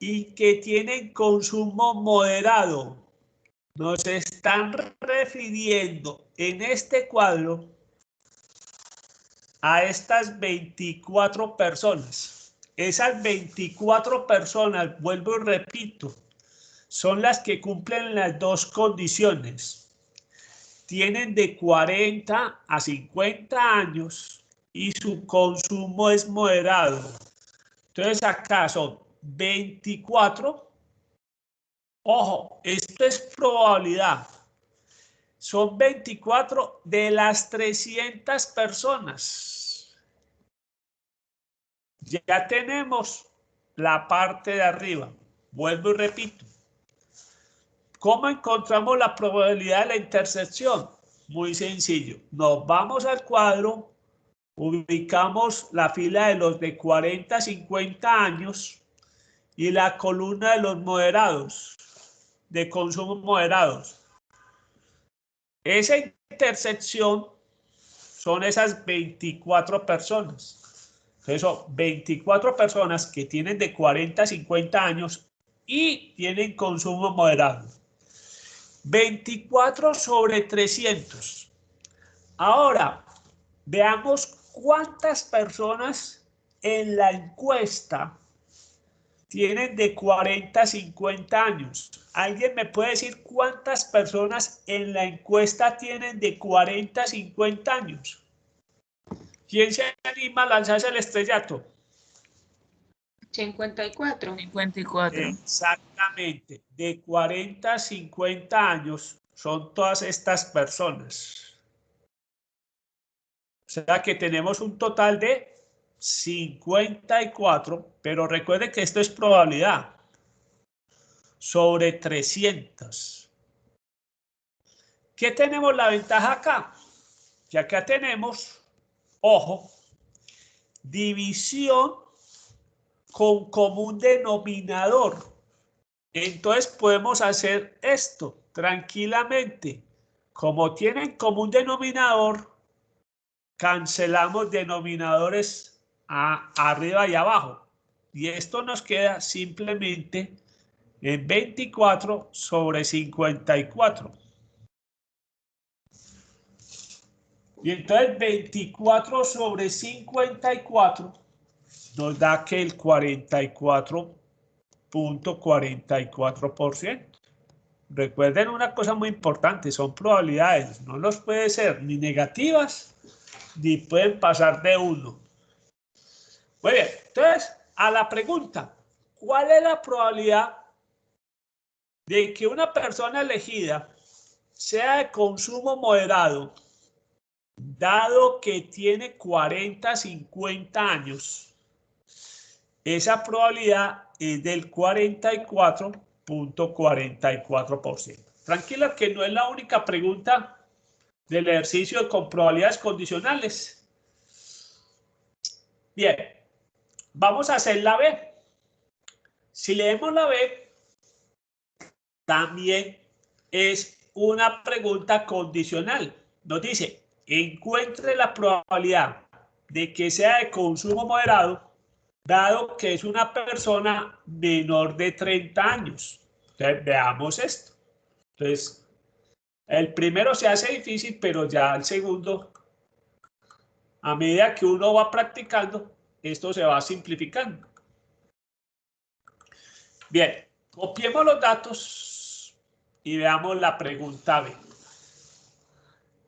y que tienen consumo moderado. Nos están refiriendo en este cuadro a estas 24 personas. Esas 24 personas, vuelvo y repito, son las que cumplen las dos condiciones. Tienen de 40 a 50 años y su consumo es moderado. Entonces acá son 24. Ojo, esto es probabilidad. Son 24 de las 300 personas. Ya tenemos la parte de arriba. Vuelvo y repito. ¿Cómo encontramos la probabilidad de la intersección? Muy sencillo. Nos vamos al cuadro, ubicamos la fila de los de 40 a 50 años y la columna de los moderados, de consumo moderados. Esa intersección son esas 24 personas. Entonces son 24 personas que tienen de 40 a 50 años y tienen consumo moderado. 24 sobre 300. Ahora, veamos cuántas personas en la encuesta tienen de 40 a 50 años. ¿Alguien me puede decir cuántas personas en la encuesta tienen de 40 a 50 años? ¿Quién se anima a lanzarse al estrellato? 54. 54. Exactamente. De 40 a 50 años son todas estas personas. O sea que tenemos un total de 54, pero recuerden que esto es probabilidad sobre 300. ¿Qué tenemos la ventaja acá? Que acá tenemos, ojo, división con común denominador. Entonces podemos hacer esto tranquilamente. Como tienen común denominador, cancelamos denominadores arriba y abajo. Y esto nos queda simplemente en 24 sobre 54. Y entonces 24 sobre 54 nos da que el 44.44%. Recuerden una cosa muy importante, son probabilidades, no los puede ser ni negativas ni pueden pasar de 1. Muy bien, entonces a la pregunta, ¿cuál es la probabilidad de que una persona elegida sea de consumo moderado, dado que tiene 40 a 50 años? Esa probabilidad es del 44.44%. Tranquila que no es la única pregunta del ejercicio con probabilidades condicionales. Bien, vamos a hacer la B. Si leemos la B, también es una pregunta condicional. Nos dice, encuentre la probabilidad de que sea de consumo moderado, dado que es una persona menor de 30 años. Entonces, veamos esto. Entonces, el primero se hace difícil, pero ya el segundo, a medida que uno va practicando, esto se va simplificando. Bien, copiemos los datos y veamos la pregunta B.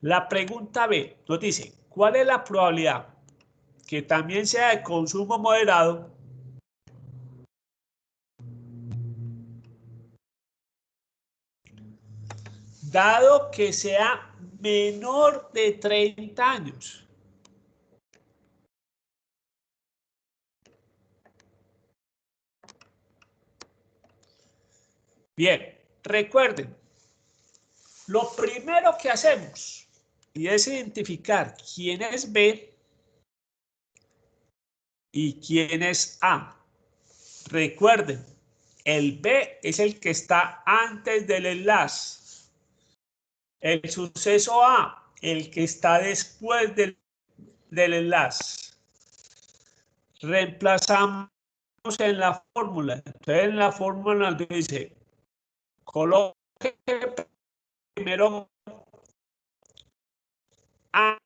La pregunta B nos dice, ¿cuál es la probabilidad que también sea de consumo moderado dado que sea menor de 30 años? Bien, recuerden, lo primero que hacemos y es identificar quién es B y quién es A. Recuerden, el B es el que está antes del enlace. El suceso A, el que está después del enlace. Reemplazamos en la fórmula. Entonces en la fórmula nos dice, coloque primero A.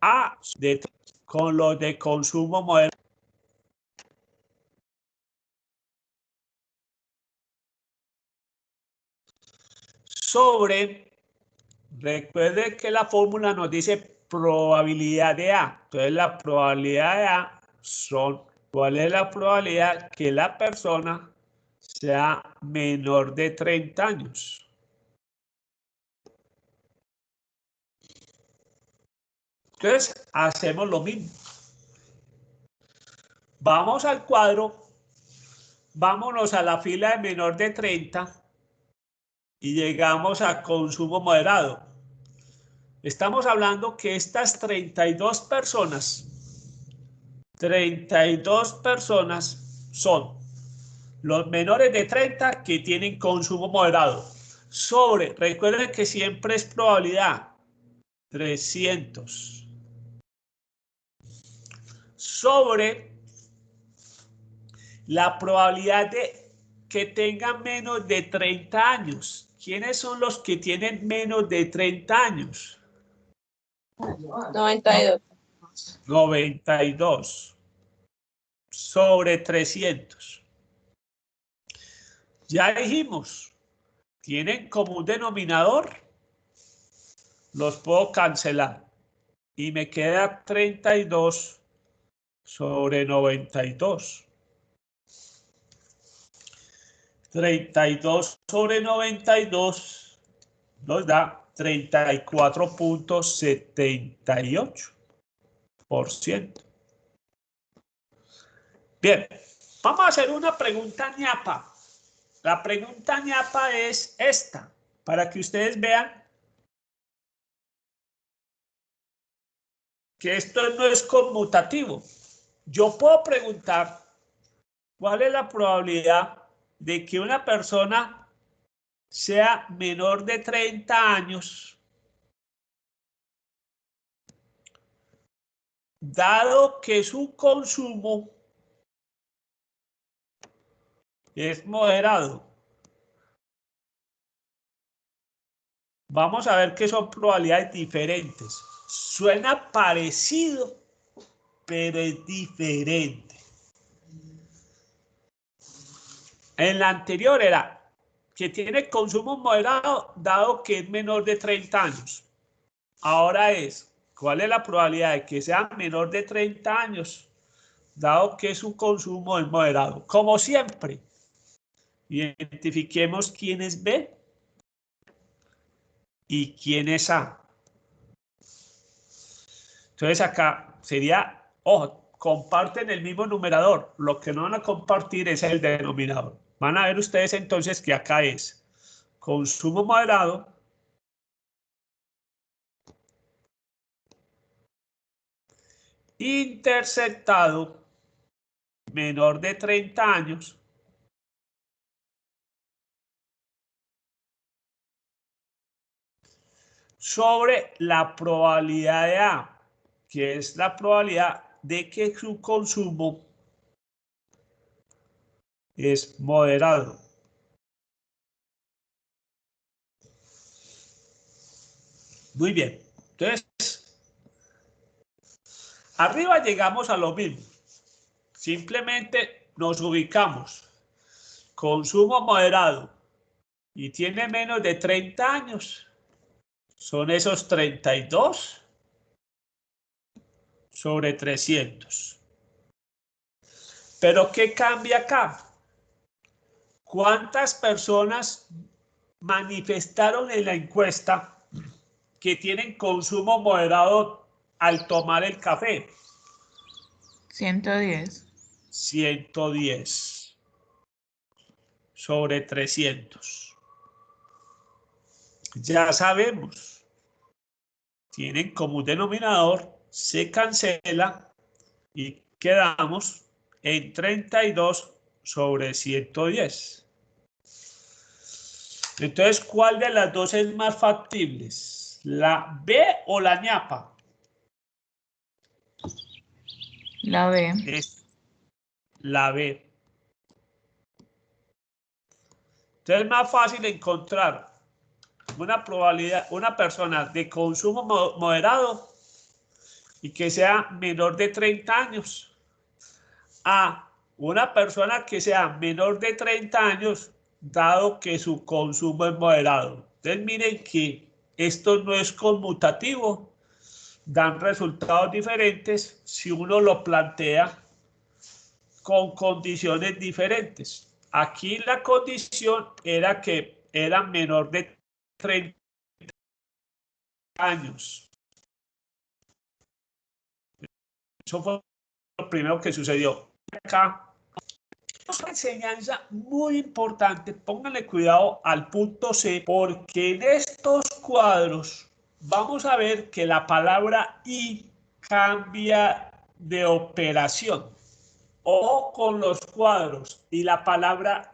A con los de consumo moderado. Sobre, recuerde que la fórmula nos dice probabilidad de A. Entonces la probabilidad de A son, ¿cuál es la probabilidad que la persona sea menor de 30 años? Entonces, hacemos lo mismo. Vamos al cuadro, vámonos a la fila de menor de 30 y llegamos a consumo moderado. Estamos hablando que estas 32 personas son los menores de 30 que tienen consumo moderado. Recuerden que siempre es probabilidad, 300. Sobre la probabilidad de que tengan menos de 30 años. ¿Quiénes son los que tienen menos de 30 años? 92. 92 sobre 300. Ya dijimos, tienen como un denominador, los puedo cancelar y me queda 32 sobre 92. 32 sobre 92 nos da 34.78%. Bien, vamos a hacer una pregunta ñapa. La pregunta ñapa es esta, para que ustedes vean que esto no es conmutativo. Yo puedo preguntar cuál es la probabilidad de que una persona sea menor de 30 años, dado que su consumo es moderado. Vamos a ver que son probabilidades diferentes. Suena parecido, pero es diferente. En la anterior era que tiene consumo moderado, dado que es menor de 30 años. Ahora es, ¿cuál es la probabilidad de que sea menor de 30 años, dado que su consumo es moderado? Como siempre, identifiquemos quién es B y quién es A. Entonces acá sería, ojo, comparten el mismo numerador. Lo que no van a compartir es el denominador. Van a ver ustedes entonces que acá es consumo moderado interceptado menor de 30 años sobre la probabilidad de A, que es la probabilidad de que su consumo es moderado. Muy bien. Entonces, arriba llegamos a lo mismo. Simplemente nos ubicamos. Consumo moderado y tiene menos de 30 años. Son esos 32 sobre 300. Pero ¿qué cambia acá? ¿Cuántas personas manifestaron en la encuesta que tienen consumo moderado al tomar el café? 110. 110 sobre 300. Ya sabemos, tienen como un denominador, se cancela y quedamos en 32 sobre 110. Entonces, ¿cuál de las dos es más factible? ¿La B o la ñapa? La B. Es la B. Entonces, es más fácil encontrar una probabilidad, una persona de consumo moderado y que sea menor de 30 años a una persona que sea menor de 30 años, dado que su consumo es moderado. Entonces, miren que esto no es conmutativo, dan resultados diferentes si uno lo plantea con condiciones diferentes. Aquí la condición era que era menor de 30 años. Eso fue lo primero que sucedió. Acá, una enseñanza muy importante, pónganle cuidado al punto C, porque en estos cuadros vamos a ver que la palabra y cambia de operación. Ojo con los cuadros y la palabra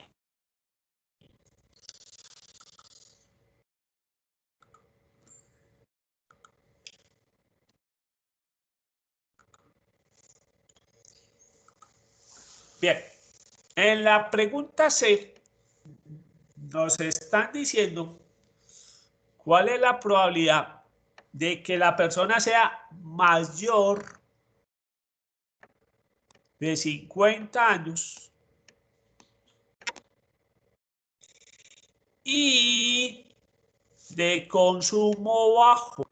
bien. En la pregunta C nos están diciendo cuál es la probabilidad de que la persona sea mayor de 50 años y de consumo bajo.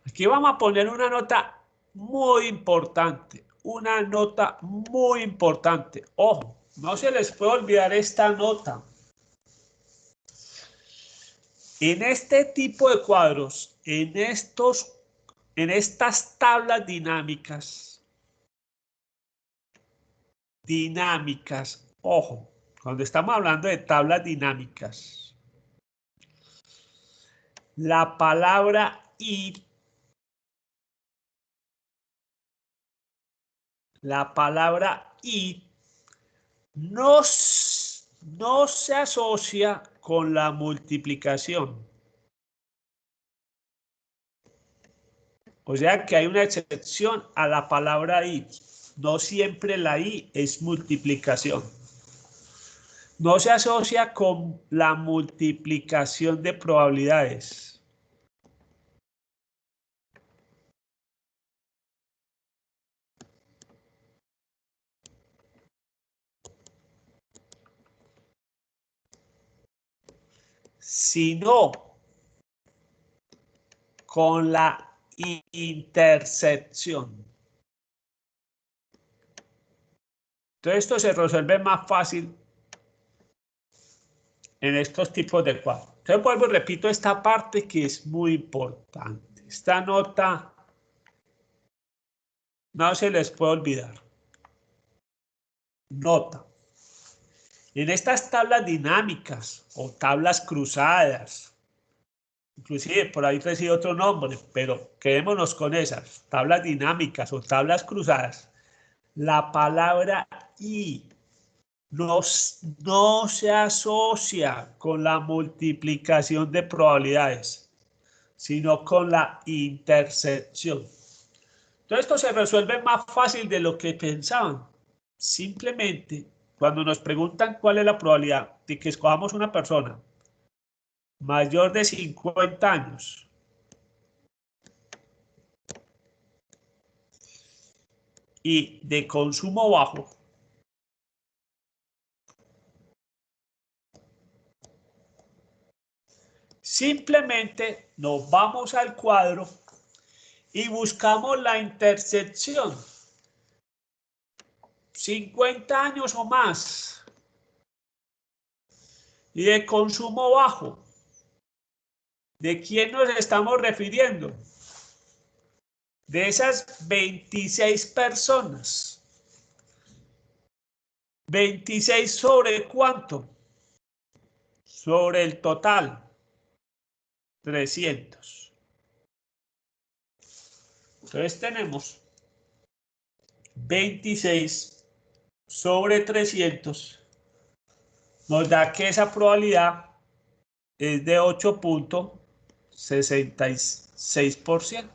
Aquí vamos a poner una nota muy importante, una nota muy importante. Ojo, no se les puede olvidar esta nota. En este tipo de cuadros, en estas tablas dinámicas, ojo, cuando estamos hablando de tablas dinámicas, la palabra y no se asocia con la multiplicación. O sea que hay una excepción a la palabra y. No siempre la i es multiplicación. No se asocia con la multiplicación de probabilidades. Sino con la intersección. Entonces esto se resuelve más fácil en estos tipos de cuadros. Entonces vuelvo y repito esta parte que es muy importante. Esta nota no se les puede olvidar. Nota. En estas tablas dinámicas o tablas cruzadas, inclusive por ahí recibe otro nombre, pero quedémonos con esas, tablas dinámicas o tablas cruzadas, la palabra y no se asocia con la multiplicación de probabilidades, sino con la intersección. Entonces esto se resuelve más fácil de lo que pensaban. Simplemente, cuando nos preguntan cuál es la probabilidad de que escojamos una persona mayor de 50 años y de consumo bajo, simplemente nos vamos al cuadro y buscamos la intersección. 50 años o más y de consumo bajo. ¿De quién nos estamos refiriendo? De esas 26 personas. 26 sobre ¿cuánto? Sobre el total. 300. Entonces tenemos 26 sobre 300. Nos da que esa probabilidad es de 8.66%.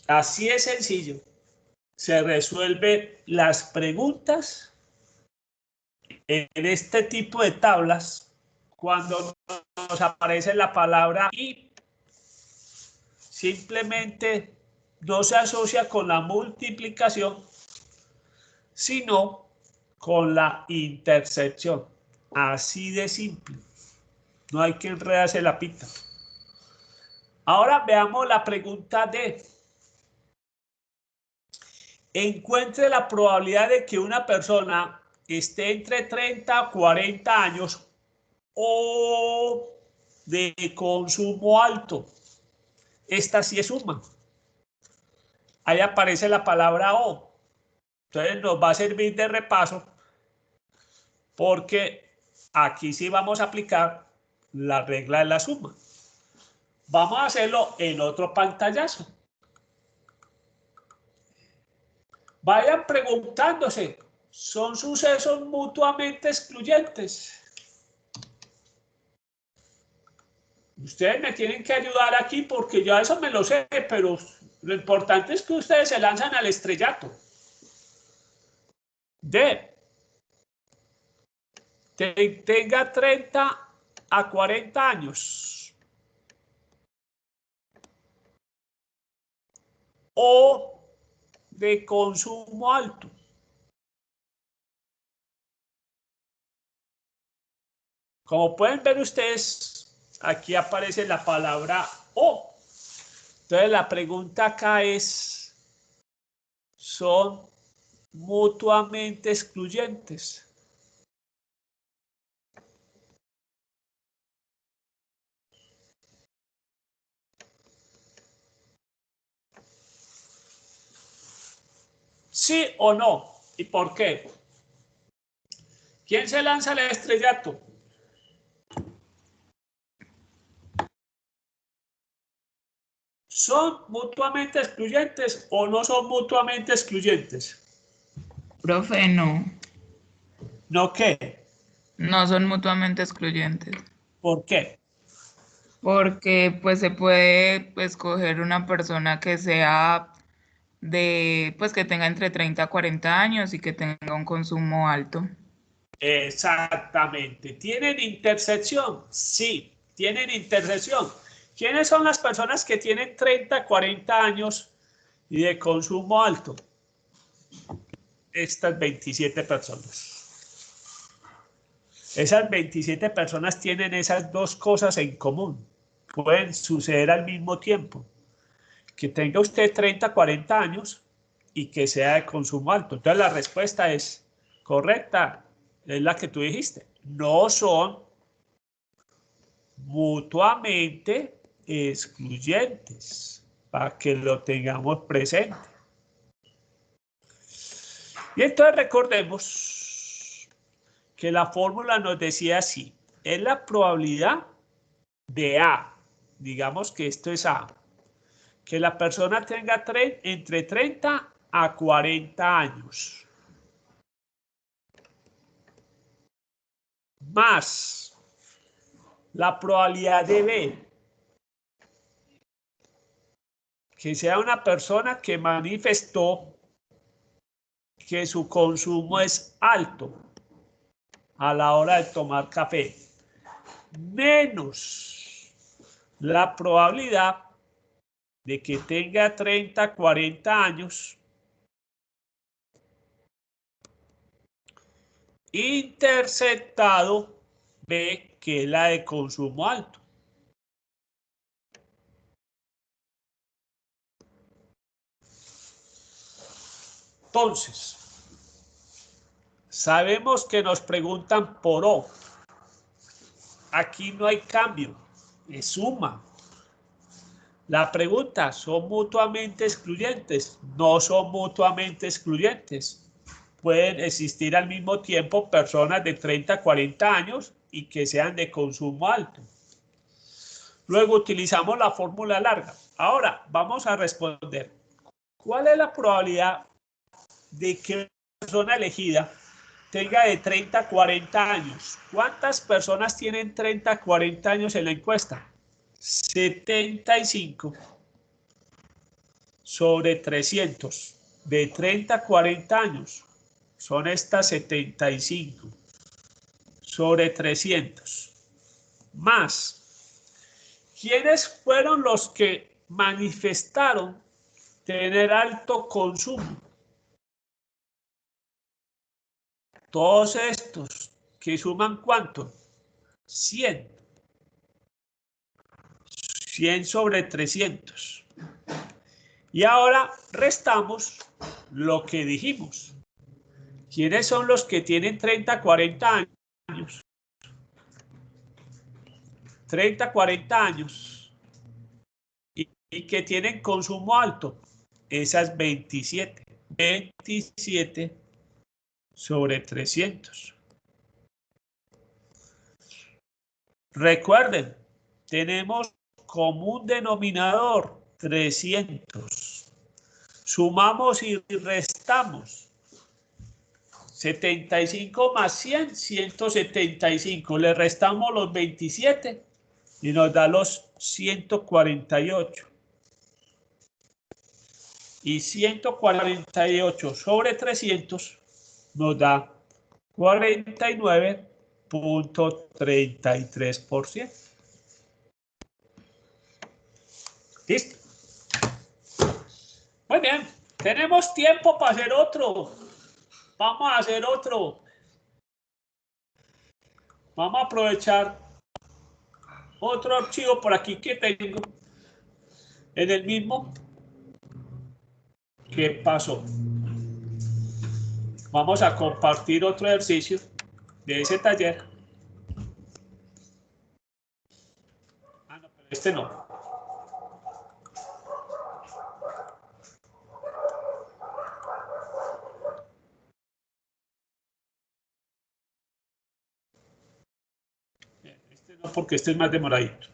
Así es sencillo. Se resuelven las preguntas en este tipo de tablas cuando nos aparece la palabra y. Simplemente no se asocia con la multiplicación, sino con la intersección. Así de simple. No hay que enredarse la pita. Ahora veamos la pregunta D. Encuentre la probabilidad de que una persona esté entre 30 a 40 años o de consumo alto. Esta sí es suma. Ahí aparece la palabra o. Entonces nos va a servir de repaso porque aquí sí vamos a aplicar la regla de la suma. Vamos a hacerlo en otro pantallazo. Vayan preguntándose, ¿son sucesos mutuamente excluyentes? Ustedes me tienen que ayudar aquí porque yo eso me lo sé, pero lo importante es que ustedes se lanzan al estrellato. Tenga 30 a 40 años. O de consumo alto. Como pueden ver ustedes, aquí aparece la palabra o. Entonces la pregunta acá es, ¿son mutuamente excluyentes? ¿Sí o no? ¿Y por qué? ¿Quién se lanza al estrellato? ¿Son mutuamente excluyentes o no son mutuamente excluyentes? Profe, no. ¿No qué? No son mutuamente excluyentes. ¿Por qué? Porque pues se puede escoger una persona que sea pues que tenga entre 30 a 40 años y que tenga un consumo alto. Exactamente. ¿Tienen intersección? Sí, tienen intersección. ¿Quiénes son las personas que tienen 30, 40 años y de consumo alto? Estas 27 personas. Esas 27 personas tienen esas dos cosas en común. Pueden suceder al mismo tiempo. Que tenga usted 30, 40 años y que sea de consumo alto. Entonces la respuesta es correcta. Es la que tú dijiste. No son mutuamente excluyentes, para que lo tengamos presente. Y entonces recordemos que la fórmula nos decía así, es la probabilidad de A, digamos que esto es A, que la persona tenga entre 30 a 40 años, más la probabilidad de B, que sea una persona que manifestó que su consumo es alto a la hora de tomar café, menos la probabilidad de que tenga 30, 40 años, interceptado B, que es la de consumo alto. Entonces, sabemos que nos preguntan por O. Aquí no hay cambio, es suma. La pregunta, ¿son mutuamente excluyentes? No son mutuamente excluyentes. Pueden existir al mismo tiempo personas de 30 a 40 años y que sean de consumo alto. Luego utilizamos la fórmula larga. Ahora vamos a responder. ¿Cuál es la probabilidad de que una persona elegida tenga de 30 a 40 años? ¿Cuántas personas tienen 30 a 40 años en la encuesta? 75 sobre 300. De 30 a 40 años son estas 75 sobre 300. Más. ¿Quiénes fueron los que manifestaron tener alto consumo? Todos estos que suman ¿cuánto? 100. 100 sobre 300. Y ahora restamos lo que dijimos. ¿Quiénes son los que tienen 30, 40 años? 30, 40 años y que tienen consumo alto, esa es 27. 27 sobre 300. Recuerden, tenemos como un denominador 300. Sumamos y restamos. 75 más 100, 175. Le restamos los 27 y nos da los 148. Y 148 sobre 300 nos da 49.33%. ¿Listo? Muy bien. Tenemos tiempo para hacer otro. Vamos a hacer otro. Vamos a aprovechar otro archivo por aquí que tengo. En el mismo. ¿Qué pasó? Vamos a compartir otro ejercicio de ese taller. Ah, no, pero este no. Este no, porque este es más demoradito.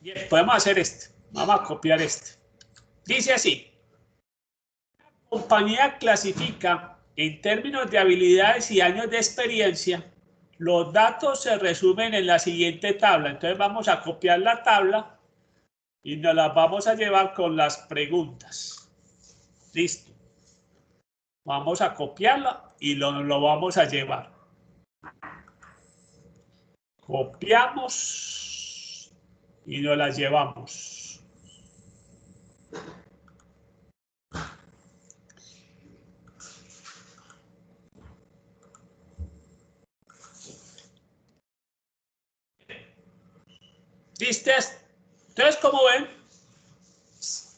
Bien, podemos hacer este. Vamos a copiar este. Dice así. La compañía clasifica en términos de habilidades y años de experiencia. Los datos se resumen en la siguiente tabla. Entonces vamos a copiar la tabla y nos las vamos a llevar con las preguntas. Listo. Vamos a copiarla y lo vamos a llevar. Copiamos y nos las llevamos. ¿Viste? Entonces, como ven,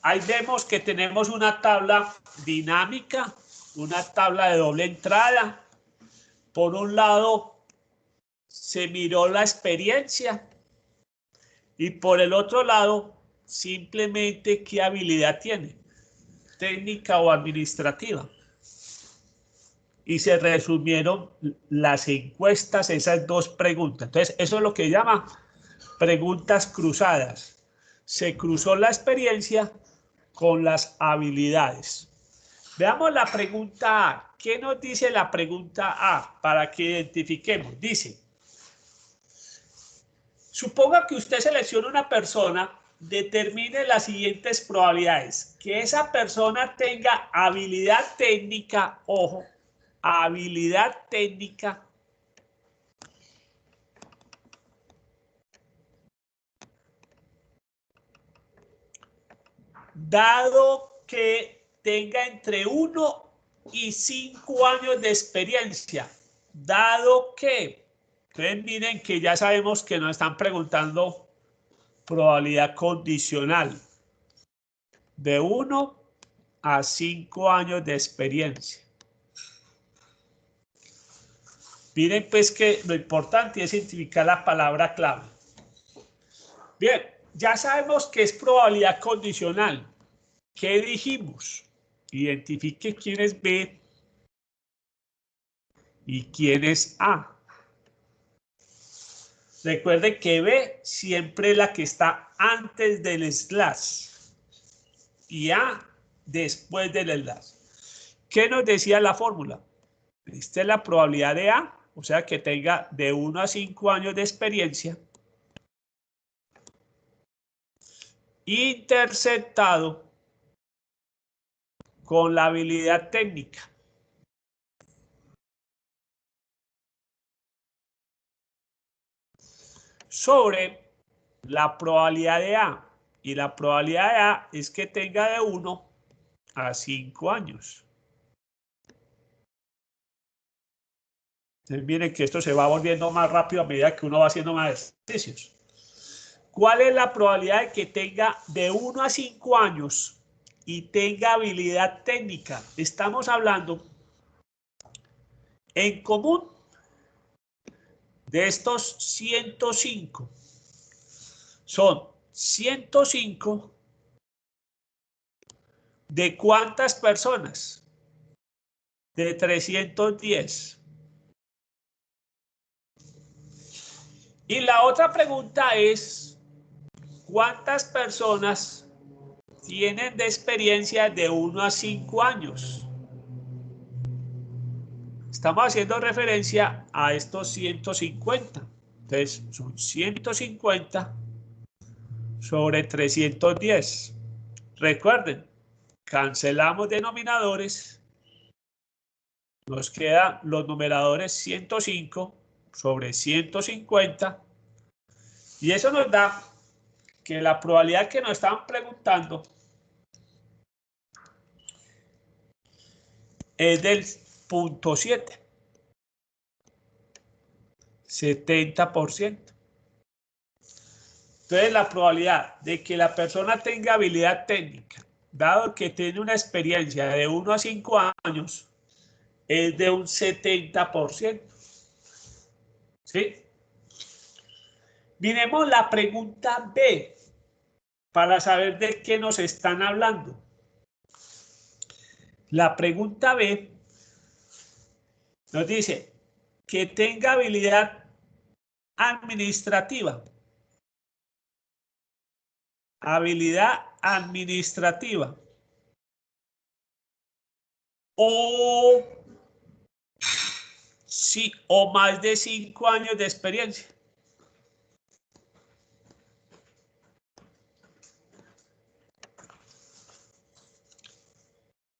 ahí vemos que tenemos una tabla dinámica, una tabla de doble entrada. Por un lado, se miró la experiencia. Y por el otro lado, simplemente qué habilidad tiene, técnica o administrativa. Y se resumieron las encuestas, esas dos preguntas. Entonces, eso es lo que llama preguntas cruzadas. Se cruzó la experiencia con las habilidades. Veamos la pregunta A. ¿Qué nos dice la pregunta A? Para que identifiquemos. Dice, suponga que usted selecciona una persona, determine las siguientes probabilidades. Que esa persona tenga habilidad técnica, ojo, habilidad técnica, dado que tenga entre 1 y 5 años de experiencia, dado que, entonces miren que ya sabemos que nos están preguntando probabilidad condicional, de 1 a 5 años de experiencia. Miren pues que lo importante es identificar la palabra clave. Bien, ya sabemos que es probabilidad condicional. ¿Qué dijimos? Identifique quién es B y quién es A. Recuerden que B siempre es la que está antes del slash y A después del slash. ¿Qué nos decía la fórmula? Esta es la probabilidad de A, o sea que tenga de 1 a 5 años de experiencia, interceptado con la habilidad técnica. Sobre la probabilidad de A. Y la probabilidad de A es que tenga de 1 a 5 años. Entonces miren que esto se va volviendo más rápido a medida que uno va haciendo más ejercicios. ¿Cuál es la probabilidad de que tenga de 1 a 5 años y tenga habilidad técnica? Estamos hablando En común, de estos 105, son 105 de ¿cuántas personas? De 310. Y la otra pregunta es, ¿cuántas personas tienen de experiencia de 1 a 5 años? Estamos haciendo referencia a estos 150. Entonces, son 150 sobre 310. Recuerden, cancelamos denominadores. Nos quedan los numeradores 105 sobre 150. Y eso nos da que la probabilidad que nos estaban preguntando es del 0.7. 70%. Entonces, la probabilidad de que la persona tenga habilidad técnica, dado que tiene una experiencia de 1 a 5 años, es de un 70%. ¿Sí? Miremos la pregunta B para saber de qué nos están hablando. La pregunta B nos dice que tenga habilidad administrativa. Habilidad administrativa. O sí, o más de 5 años de experiencia.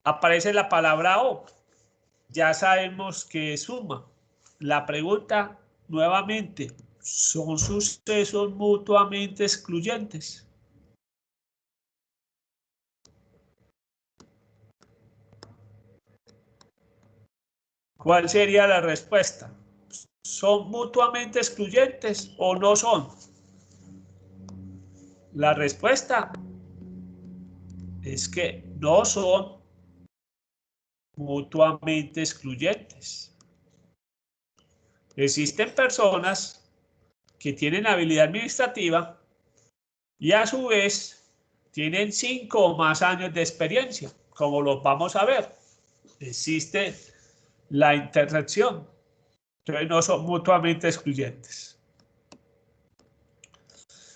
Aparece la palabra O. Ya sabemos que suma. La pregunta, nuevamente, ¿son sucesos mutuamente excluyentes? ¿Cuál sería la respuesta? ¿Son mutuamente excluyentes o no son? La respuesta es que no son mutuamente excluyentes. Existen personas que tienen habilidad administrativa y a su vez tienen 5 o más años de experiencia, como los vamos a ver. Existe la intersección, entonces no son mutuamente excluyentes.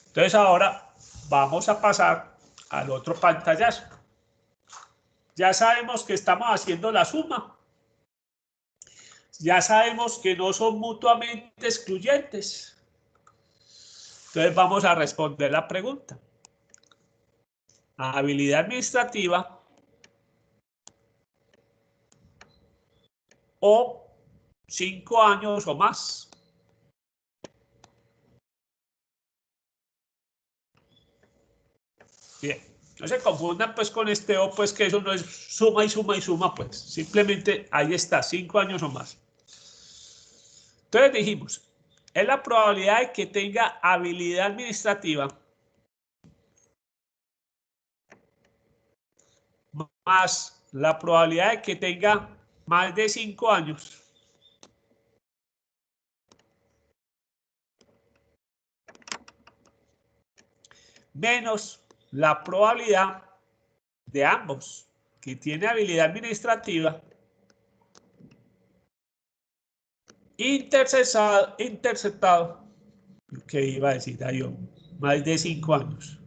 Entonces ahora vamos a pasar al otro pantallazo. Ya sabemos que estamos haciendo la suma. Ya sabemos que no son mutuamente excluyentes. Entonces vamos a responder la pregunta. Habilidad administrativa o 5 años o más. Bien, no se confundan pues con este O, pues que eso no es suma y suma y suma, pues. Simplemente ahí está, 5 años o más. Entonces dijimos, es la probabilidad de que tenga habilidad administrativa más la probabilidad de que tenga más de 5 años menos la probabilidad de ambos que tiene habilidad administrativa interceptado, que iba a decir yo, más de 5 años.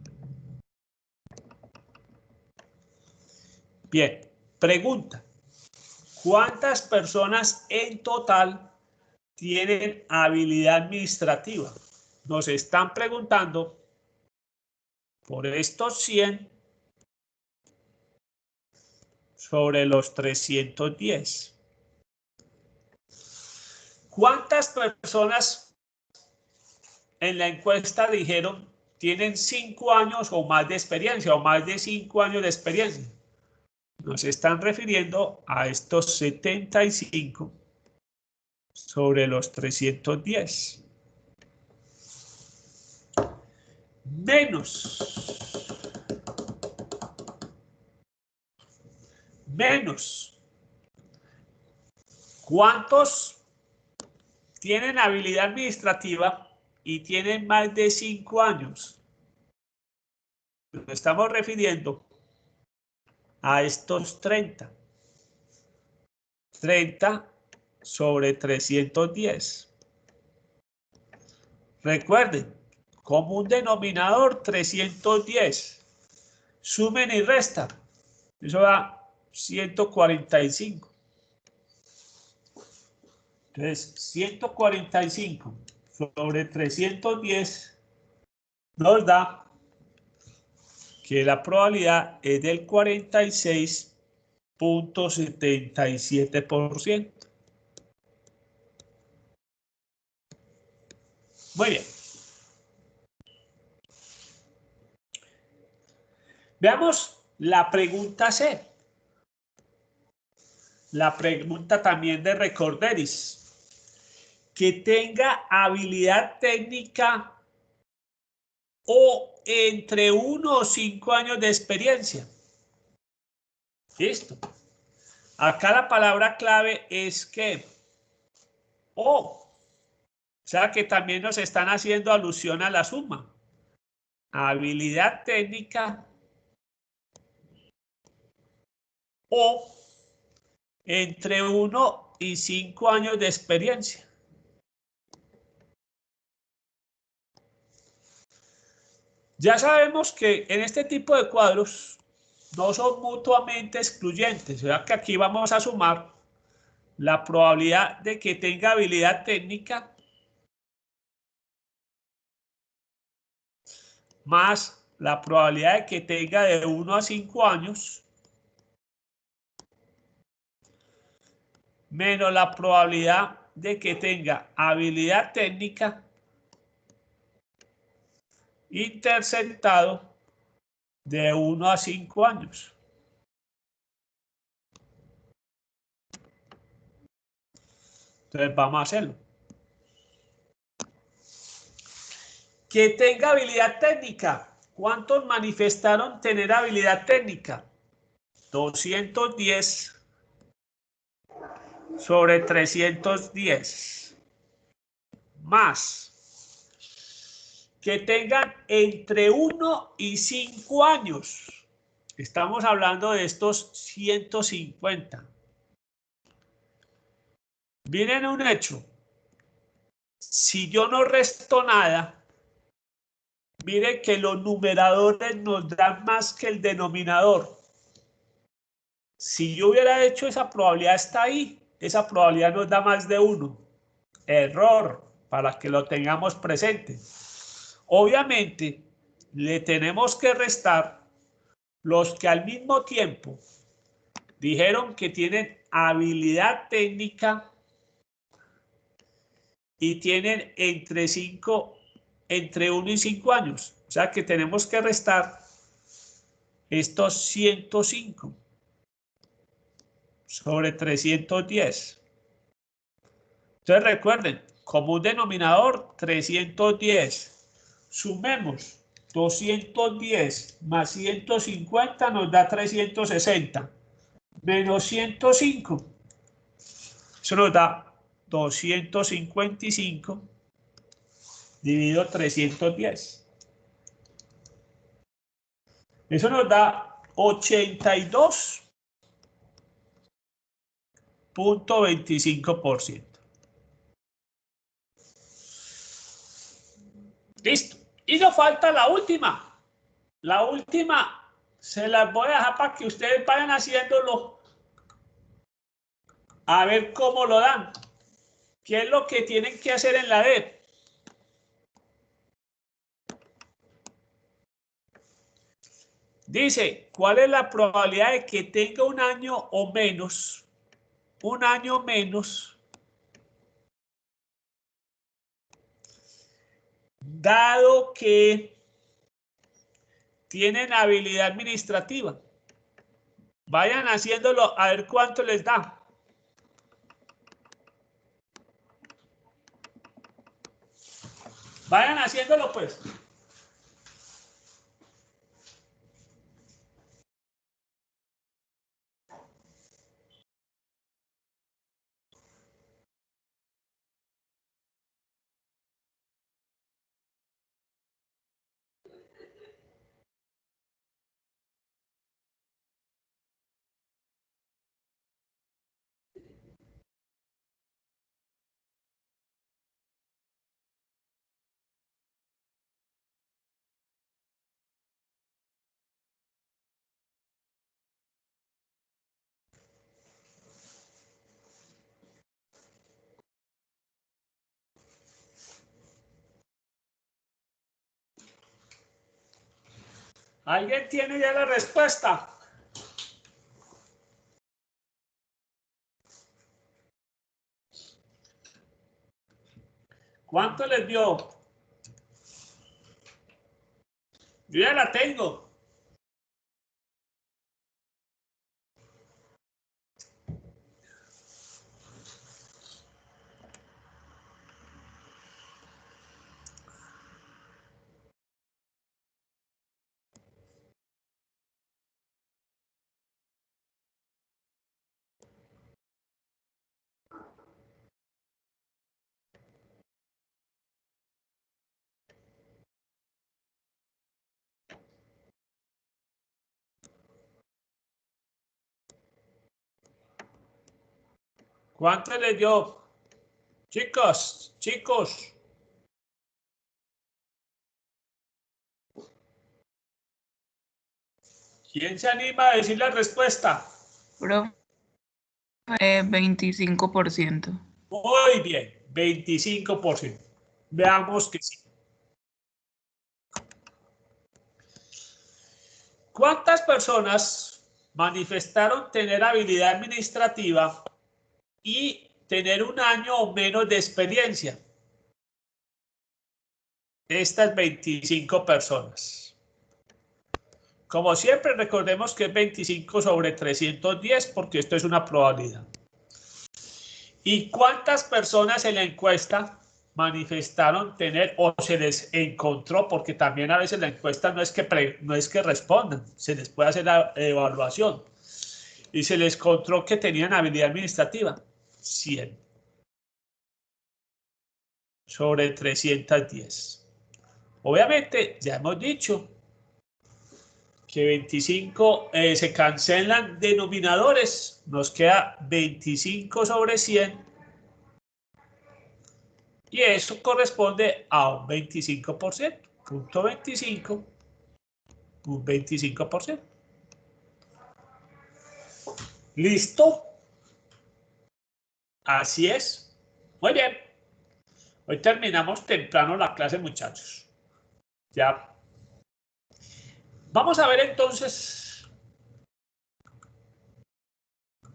Bien, pregunta. ¿Cuántas personas en total tienen habilidad administrativa? Nos están preguntando por estos 100 sobre los 310. ¿Cuántas personas en la encuesta dijeron tienen 5 años o más de experiencia o más de 5 años de experiencia? Nos están refiriendo a estos 75 sobre los 310. Menos ¿Cuántos tienen habilidad administrativa y tienen más de 5 años? Nos estamos refiriendo a estos 30. 30 sobre 310. Recuerden, común denominador 310. Sumen y restan. Eso da 145. Entonces, 145 sobre 310 nos da que la probabilidad es del 46.77%. Muy bien. Veamos la pregunta C. La pregunta también de Recorderis. Que tenga habilidad técnica o entre 1 o 5 años de experiencia. Listo. Acá la palabra clave es que o sea que también nos están haciendo alusión a la suma. Habilidad técnica o entre 1 y 5 años de experiencia. Ya sabemos que en este tipo de cuadros no son mutuamente excluyentes, o sea que aquí vamos a sumar la probabilidad de que tenga habilidad técnica más la probabilidad de que tenga de 1 a 5 años menos la probabilidad de que tenga habilidad técnica interceptado de 1 a 5 años. Entonces vamos a hacerlo. Que tenga habilidad técnica. ¿Cuántos manifestaron tener habilidad técnica? 210 sobre 310. Más. Que tengan entre 1 y 5 años. Estamos hablando de estos 150. Miren un hecho. Si yo no resto nada, miren que los numeradores nos dan más que el denominador. Si yo hubiera hecho esa probabilidad está ahí, esa probabilidad nos da más de 1. Error, para que lo tengamos presente. Obviamente, le tenemos que restar los que al mismo tiempo dijeron que tienen habilidad técnica y tienen entre 1 y 5 años. O sea que tenemos que restar estos 105 sobre 310. Entonces recuerden, común denominador 310. Sumemos 210 más 150 nos da 360. Menos 105. Eso nos da 255 dividido 310. Eso nos da 82.25%. Listo. Y nos falta la última. La última se las voy a dejar para que ustedes vayan haciéndolo. A ver cómo lo dan. ¿Qué es lo que tienen que hacer en la D? Dice, ¿cuál es la probabilidad de que tenga un año o menos? Un año menos. Dado que tienen habilidad administrativa. Vayan haciéndolo a ver cuánto les da. Vayan haciéndolo pues. ¿Alguien tiene ya la respuesta? ¿Cuánto les dio? Yo ya la tengo. ¿Cuánto les dio? Chicos, chicos. ¿Quién se anima a decir la respuesta? Profe, 25%. Muy bien, 25%. Veamos que sí. ¿Cuántas personas manifestaron tener habilidad administrativa y tener 1 año o menos de experiencia? Estas 25 personas. Como siempre, recordemos que es 25 sobre 310 porque esto es una probabilidad. ¿Y cuántas personas en la encuesta manifestaron tener o se les encontró? Porque también a veces la encuesta no es que respondan, se les puede hacer la evaluación. Y se les encontró que tenían habilidad administrativa. 100 sobre 310. Obviamente, ya hemos dicho que 25 se cancelan denominadores, nos queda 25 sobre 100 y eso corresponde a un 25%, punto 25, un 25%. ¿Listo? Así es. Muy bien. Hoy terminamos temprano la clase, muchachos. Ya. Vamos a ver entonces